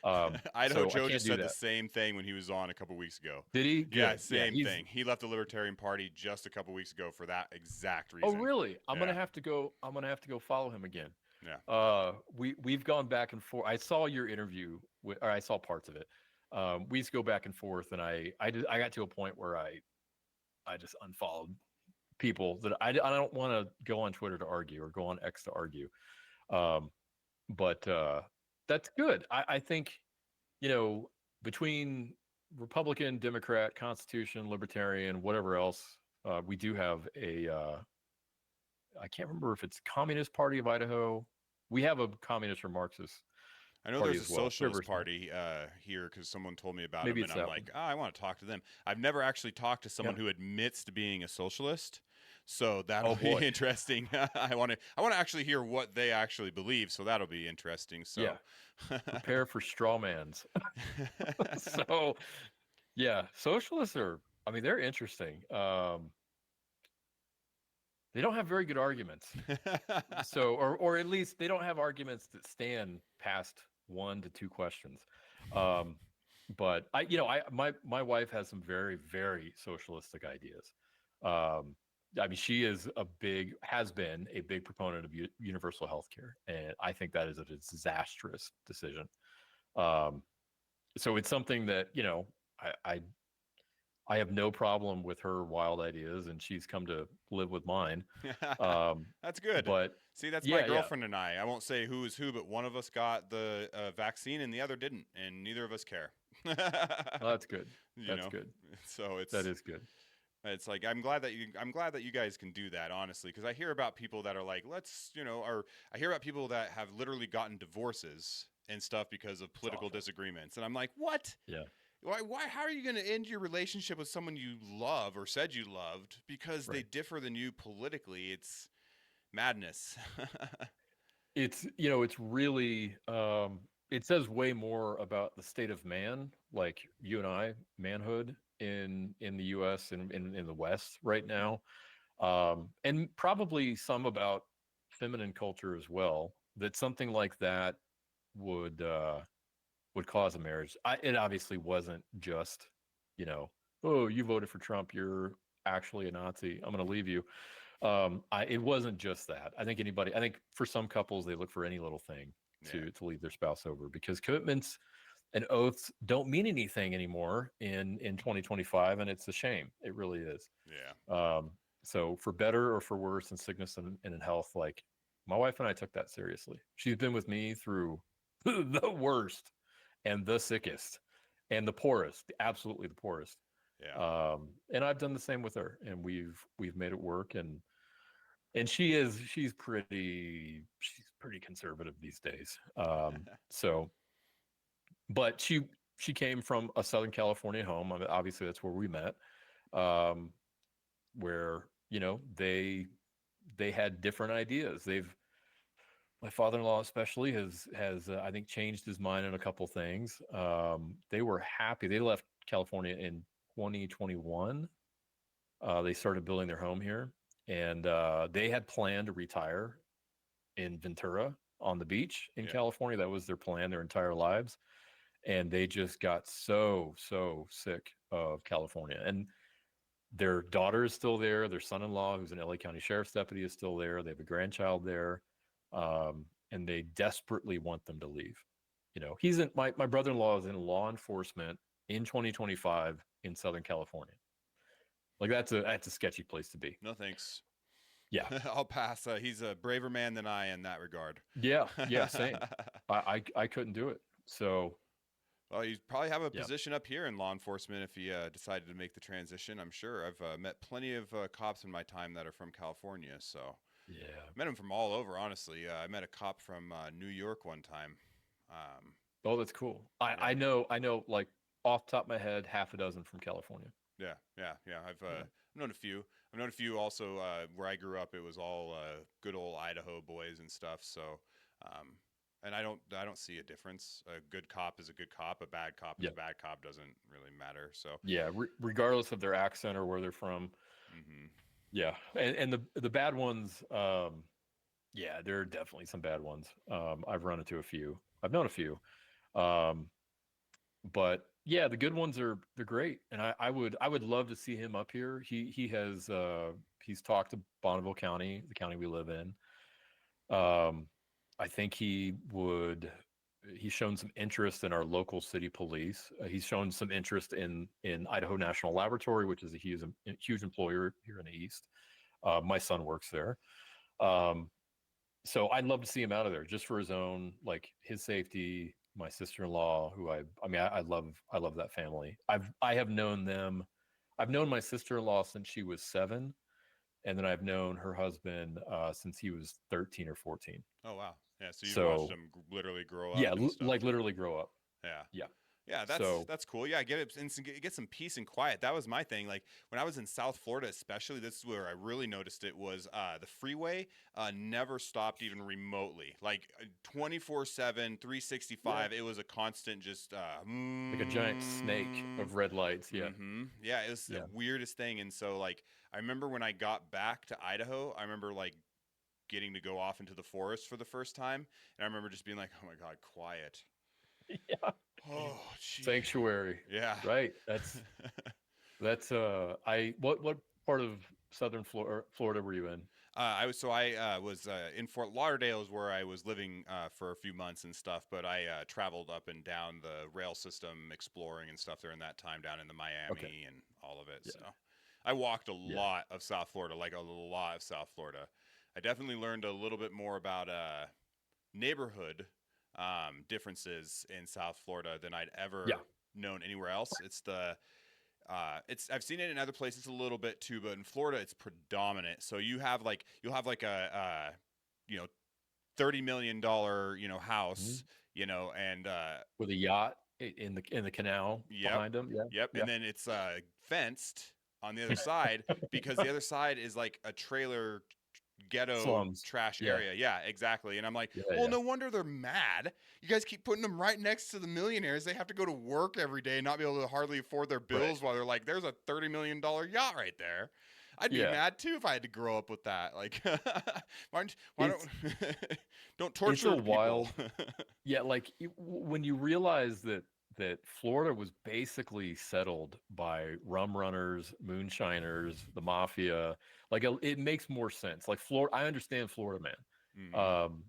Idaho So I Joe can't just do said the that. same thing when he was on a couple weeks ago. Did he? Yeah, Good. Yeah, same he's. thing. He left the Libertarian Party just a couple weeks ago for that exact Oh, reason. really? I'm gonna Yeah, have to go. I'm gonna have to go follow him again. yeah. We've gone back and forth. I saw your interview, or I saw parts of it. We used to go back and forth, and I got to a point where I just unfollowed people that I don't want to go on Twitter to argue or go on X to argue. Um, but that's good. I think, you know, between Republican, Democrat, Constitution, Libertarian, whatever else, we do have a, I can't remember if it's Communist Party of Idaho. We have a Communist or Marxist I know party there's a as well. socialist party here because someone told me about Maybe them, and it's I'm that like, one. I want to talk to them. I've never actually talked to Yeah. someone who admits to being a socialist, so that'll Oh be boy. interesting. I want to actually hear what they actually believe, so that'll be interesting. Yeah. So, Prepare for strawmans. So yeah, socialists are. I mean, they're interesting. They don't have very good arguments. So, or at least they don't have arguments that stand past 1 to 2 questions. Um, but my wife has some very, very socialistic ideas. I mean, she has been a big proponent of universal health care, and I think that is a disastrous decision. Um, so it's something that, I have no problem with her wild ideas, and she's come to live with mine. Um, That's good. but See, that's my yeah, yeah, girlfriend and I. I won't say who is who, but one of us got the vaccine and the other didn't, and neither of us care. well, that's good. you That's know, good. so That is good. it's like I'm glad that you guys can do that, honestly, because I hear about people that are like, or I hear about people that have literally gotten divorces and stuff because of It's political awful. disagreements, and I'm like, what? Yeah, Why? How are you going to end your relationship with someone you love or said you loved because they right. differ than you politically? It's madness. It's really it says way more about the state of man, like you and I, manhood in the US and in the West right now. And probably some about feminine culture as well, that something like that would would cause a marriage. It obviously wasn't just, you know, oh, you voted for Trump, you're actually a Nazi, I'm going to leave you. It wasn't just that. I think for some couples, they look for any little thing Yeah, to leave their spouse over, because commitments and oaths don't mean anything anymore in 2025, and it's a shame. It really is. yeah. Um, so for better or for worse, in sickness and in health, like my wife and I took that seriously. She's been with me through the worst and the sickest and the poorest, absolutely the poorest. Yeah. And I've done the same with her, and we've made it work. And she's pretty conservative these days. So, but she came from a Southern California home. I mean, obviously, that's where we met. Um, where they had different ideas. My father-in-law especially has I think changed his mind on a couple things. They were happy. They left California in 2021. They started building their home here, and they had planned to retire in Ventura on the beach in Yeah. California. That was their plan their entire lives, and they just got so sick of California. And their daughter is still there. Their son-in-law, who's an LA County Sheriff's deputy, is still there. They have a grandchild there, and they desperately want them to leave. He's in my brother-in-law is in law enforcement in 2025 in Southern California. Like that's a sketchy place to be. No thanks. Yeah, I'll pass. He's a braver man than I in that regard. yeah, yeah. Same. I couldn't do it. So Well, you probably have a yeah, position up here in law enforcement if you decided to make the transition. I'm sure I've met plenty of cops in my time that are from California. So yeah. met them from all over. Honestly, I met a cop from New York one time. Um, Oh, that's cool. yeah, I know like off the top of my head, half a dozen from California. yeah. I've Yeah. known a few. I've known a few also. Where I grew up, it was all good old Idaho boys and stuff. So, um, and I don't see a difference. A good cop is a good cop. A bad cop is Yeah. a bad cop. Doesn't really matter. So, Yeah, regardless of their accent or where they're from. hmm Yeah, and the bad ones, yeah, there are definitely some bad ones. I've run into a few. I've known a few, um, but yeah, the good ones they're great, and I would love to see him up here. He's talked to Bonneville County, the county we live in. I think he would he's shown some interest in our local city police. He's shown some interest in Idaho National Laboratory, which is a huge employer here in the East. My son works there. Um, so I'd love to see him out of there just for his own, like his safety. My sister-in-law, who I love that family. I have known them. I've known my sister-in-law since she was 7, and then I've known her husband since he was 13 or 14. Oh wow. Yeah. So you've watched So them literally grow up yeah, and stuff. like literally grow up. Yeah. Yeah. Yeah, So that's cool. Yeah, get it and get some peace and quiet. That was my thing. Like when I was in South Florida, especially, this is where I really noticed it was the freeway never stopped even remotely. Like 24/7, 365. yeah, It was a constant just like a giant snake of red lights. Yeah. Yeah, it was the Yeah. weirdest thing. And so like I remember when I got back to Idaho, I remember like getting to go off into the forest for the first time, and I remember just being like, "Oh my god, quiet." Yeah. Oh, gee. Sanctuary. Yeah. Right. That's I what part of southern Florida were you in? I was in Fort Lauderdale is where I was living for a few months and stuff, but I traveled up and down the rail system exploring and stuff during that time down in the Okay. Miami and all of it. So I walked a Yeah. lot of South Florida, like a lot of South Florida. I definitely learned a little bit more about neighborhood differences in South Florida than I'd Yeah. ever known anywhere else. I've seen it in other places a little bit too, but in Florida it's predominant. So you'll have like a you know $30 million Mhm. house, and With a yacht in the canal yep, behind them. Yeah. yep, Yeah. and then it's fenced on the other side because the other side is like a trailer ghetto Slums. trash Yeah. area. Yeah, exactly. And I'm like, Yeah. well, Yeah. no wonder they're mad. You guys keep putting them right next to the millionaires. They have to go to work every day and not be able to hardly afford their Right. bills while they're like, there's a $30 million yacht right there. I'd be Yeah. mad too if I had to grow up with that. Like, why don't It's don't it's a torture people? wild. Yeah, like when you realize that Florida was basically settled by rum runners, moonshiners, the mafia, like it makes more sense. Like Florida, I understand Florida, man. Hmm.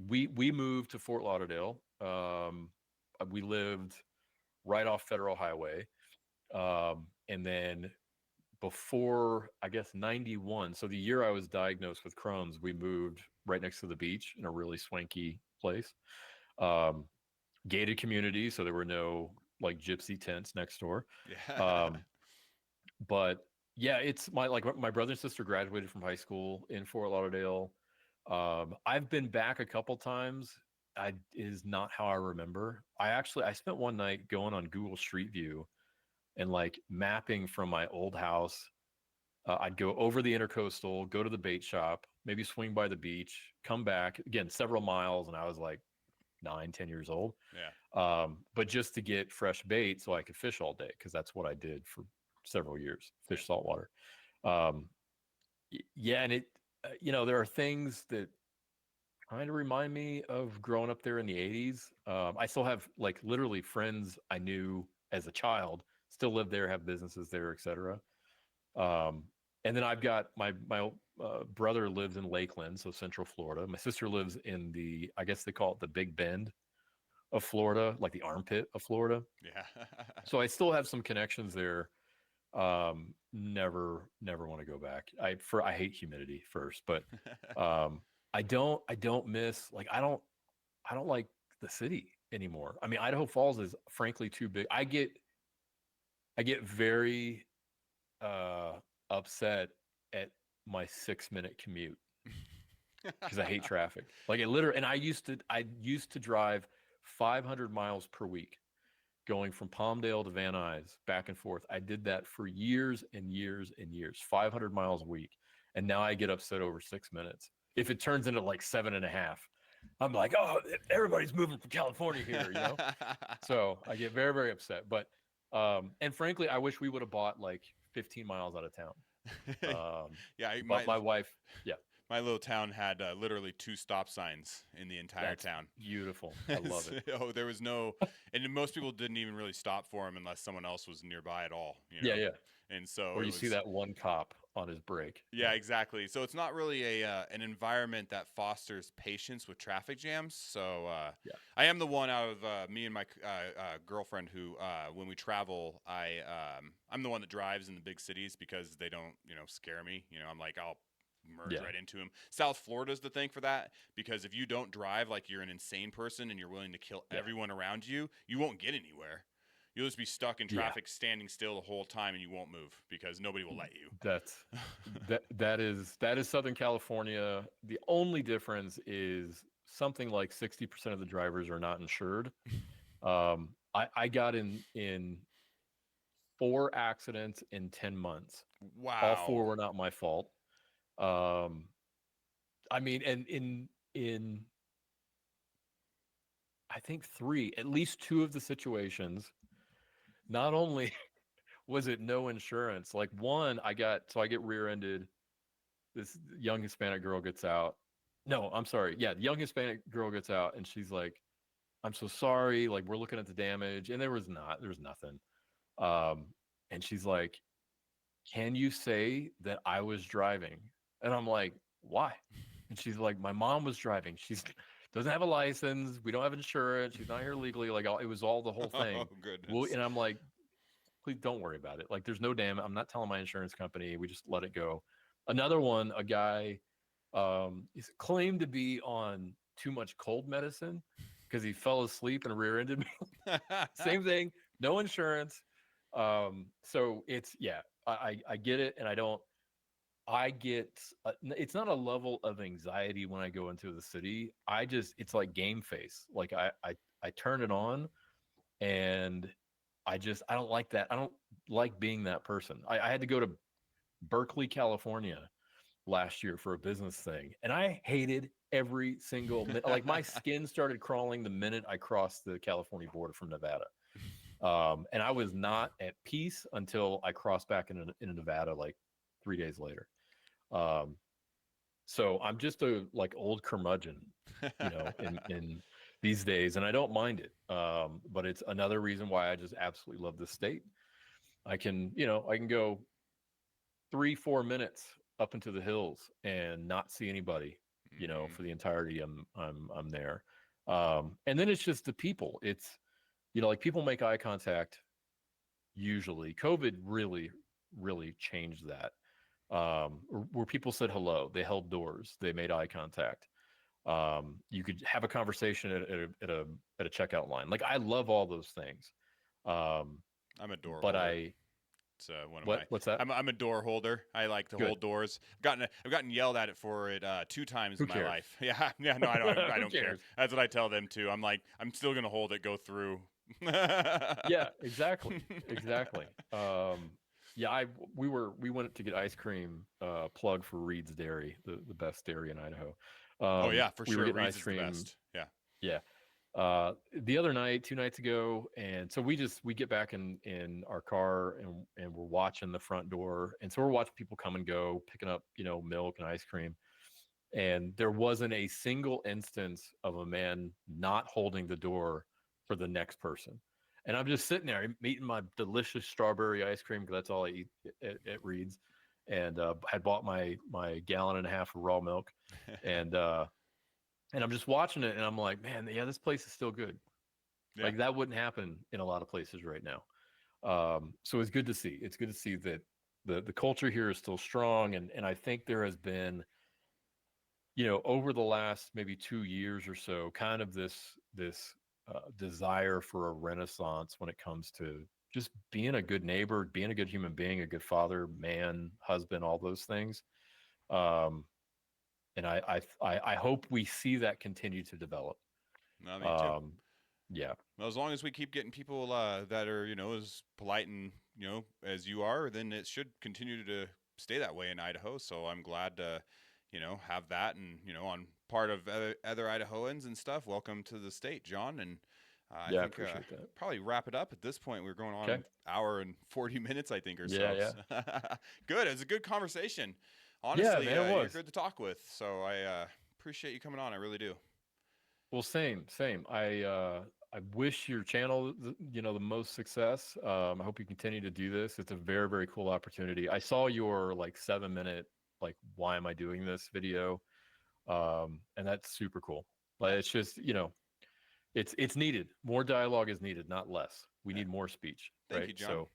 We moved to Fort Lauderdale. We lived right off Federal Highway, and then before I guess 91. So the year I was diagnosed with Crohn's, we moved right next to the beach in a really swanky place. Um, Gated community, so there were no like gypsy tents next door. Yeah. Um, but yeah, it's my brother and sister graduated from high school in Fort Lauderdale. I've been back a couple times. I is not how I remember. I spent one night going on Google Street View and like mapping from my old house. I'd go over the intercoastal, go to the bait shop, maybe swing by the beach, come back again several miles, and I was like 9, 10 years old. Yeah. But just to get fresh bait so I could fish all day, because that's what I did for several years, Yeah. fish saltwater. Um, yeah, and there are things that kind of remind me of growing up there in the 80s. I still have like literally friends I knew as a child still live there, have businesses there, etc. Um, and then I've got my brother lives in Lakeland, so Central Florida. My sister lives in I guess they call it the Big Bend of Florida, like the armpit of Florida. Yeah. So I still have some connections there. Never want to go back. I hate humidity first, but I don't miss like I don't like the city anymore. I mean, Idaho Falls is frankly too big. I get very uh upset at my 6-minute commute because I hate traffic. Like it literally, and I used to drive 500 miles per week going from Palmdale to Van Nuys back and forth. I did that for years and years and years, 500 miles a week. And now I get upset over 6 minutes. If it turns into like 7.5, I'm like, oh, everybody's moving from California here. So I get very, very upset. But, and frankly, I wish we would have bought like 15 miles out of town. Yeah, But my wife, yeah, my little town had literally 2 stop signs in the entire that's town. beautiful. I love it. Oh, there was no, and most people didn't even really stop for him unless someone else was nearby at all. Yeah, yeah. And so Or it you see was, that one cop on his brake. Yeah, exactly. So it's not really a an environment that fosters patience with traffic jams. So Yeah. I am the one out of me and my girlfriend who, when we travel, I'm the one that drives in the big cities because they don't, scare me. I'm like I'll merge Yeah. right into them. South Florida's the thing for that because if you don't drive like you're an insane person and you're willing to kill Yeah. everyone around you, you won't get anywhere. You'll just be stuck in Yeah. traffic, standing still the whole time, and you won't move because nobody will let you. That's that is Southern California. The only difference is something like 60% of the drivers are not insured. I got in 4 accidents in 10 months. All four Wow. were not my fault. Um, I mean, and in I think three, at least two of the situations, not only was it no insurance, like one, I get rear-ended. This young Hispanic girl gets out. No, I'm sorry. Yeah, the young Hispanic girl gets out and she's like, I'm so sorry. Like, we're looking at the damage. And there was nothing. Um, and she's like, can you say that I was driving? And I'm like, why? And she's like, my mom was driving. She's doesn't have a license. We don't have insurance. She's not here legally. Like, it was all the whole Oh thing. goodness. And I'm like, please don't worry about it. Like, there's no damage. I'm not telling my insurance company. We just let it go. Another one, a guy is claimed to be on too much cold medicine because he fell asleep and rear-ended me. Same thing, no insurance. So it's yeah, I get it, and I don't. I get it's not a level of anxiety when I go into the city. It's like game face. Like I turn it on, and I don't like that. I don't like being that person. I had to go to Berkeley, California last year for a business thing, and I hated every single minute. Like, my skin started crawling the minute I crossed the California border from Nevada. And I was not at peace until I crossed back into Nevada like 3 days later. Um, so I'm just a like old curmudgeon, in these days, and I don't mind it. But it's another reason why I just absolutely love this state. I can go 3-4 minutes up into the hills and not see anybody, Mhm. for the entirety I'm there. And then it's just the people. It's like, people make eye contact usually. COVID really, really changed that. Where people said hello, they held doors, they made eye contact. You could have a conversation at a checkout line. Like, I love all those things. Um, I'm a door but holder. I It's one of my. what's that? I'm a door holder. I like to Good. hold doors. I've gotten yelled at it for it 2 times Who in my cares? life. Yeah, yeah. No, I don't. I Who don't care. cares? That's what I tell them too. I'm like, I'm still gonna hold it. Go through. Yeah, exactly. Exactly. Yeah, we went to get ice cream, plug for Reed's Dairy, the best dairy in Idaho. Oh yeah, for We were sure. getting Reed's ice is the cream, best. Yeah. yeah. The other night, 2 nights ago, and so we get back in our car, and we're watching the front door, and so we're watching people come and go, picking up, milk and ice cream. And there wasn't a single instance of a man not holding the door for the next person. And I'm just sitting there eating my delicious strawberry ice cream, because that's all I eat at Reed's, and had bought my gallon and a half of raw milk, and I'm just watching it, and I'm like, man, yeah, this place is still good. Yeah. Like, that wouldn't happen in a lot of places right now. So it's good to see. It's good to see that the culture here is still strong, and I think there has been, over the last maybe 2 years or so, kind of this desire for a renaissance when it comes to just being a good neighbor, being a good human being, a good father, man, husband, all those things. Um, and I hope we see that continue to develop. No, me too. Um, yeah, Well, as long as we keep getting people that are as polite and as you are, then it should continue to stay that way in Idaho. So I'm glad to have that, and on part of other Idahoans and stuff. Welcome to the state, Jon, and I yeah, I think appreciate that. probably wrap it up at this point. We're going on Okay. an hour and 40 minutes, I think, or Yeah, so. yeah, Good. It was a good conversation. yeah, Honestly, man, it you're was. good to talk with. So I appreciate you coming on. I really do. Well, same. I wish your channel, the most success. I hope you continue to do this. It's a very, very cool opportunity. I saw your like 7 minute, like, why am I doing this video? And that's super cool. Like, Yeah. it's just, it's needed. More dialogue is needed, not less. We Yeah. need more speech, Thank right? you, John. So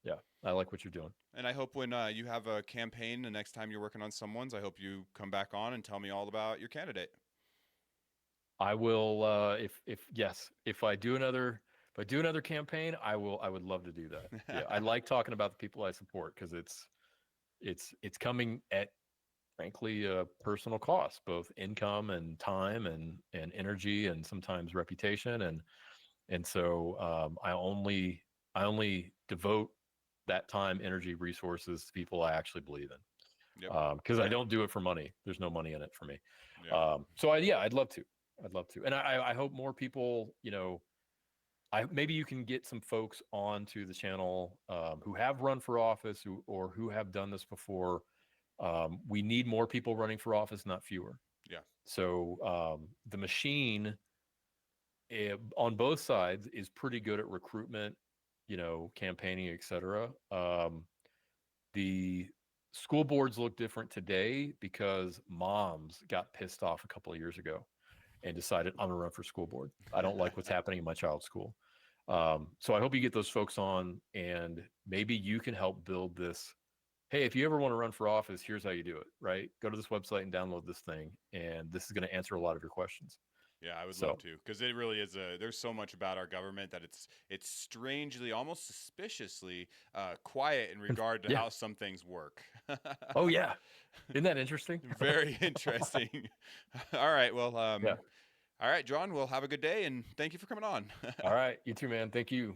yeah, I like what you're doing. And I hope when you have a campaign the next time you're working on someone's, I hope you come back on and tell me all about your candidate. I will, if yes, if I do another campaign, I would love to do that. Yeah, I like talking about the people I support because it's coming at, frankly, personal costs, both income and time and energy and sometimes reputation, and so I only devote that time, energy, resources to people I actually believe in. Yep. Because I don't do it for money. There's no money in it for me. Yeah. So yeah, I'd love to. I'd love to, and I hope more people, maybe you can get some folks onto the channel who have run for office or who have done this before. We need more people running for office, not fewer. Yeah. So the machine, on both sides, is pretty good at recruitment, campaigning, etc. The school boards look different today because moms got pissed off a couple of years ago and decided, I'm gonna run for school board. I don't like what's happening in my child's school. So I hope you get those folks on, and maybe you can help build this. Hey, if you ever want to run for office, here's how you do it, right? Go to this website and download this thing, and this is going to answer a lot of your questions. Yeah, I would love So to, because it really is there's so much about our government that it's strangely, almost suspiciously quiet in regard to yeah. how some things work. Oh yeah. Isn't that interesting? Very interesting. All right, well, Yeah. all right, John, well, have a good day, and thank you for coming on. All right. You too, man. Thank you.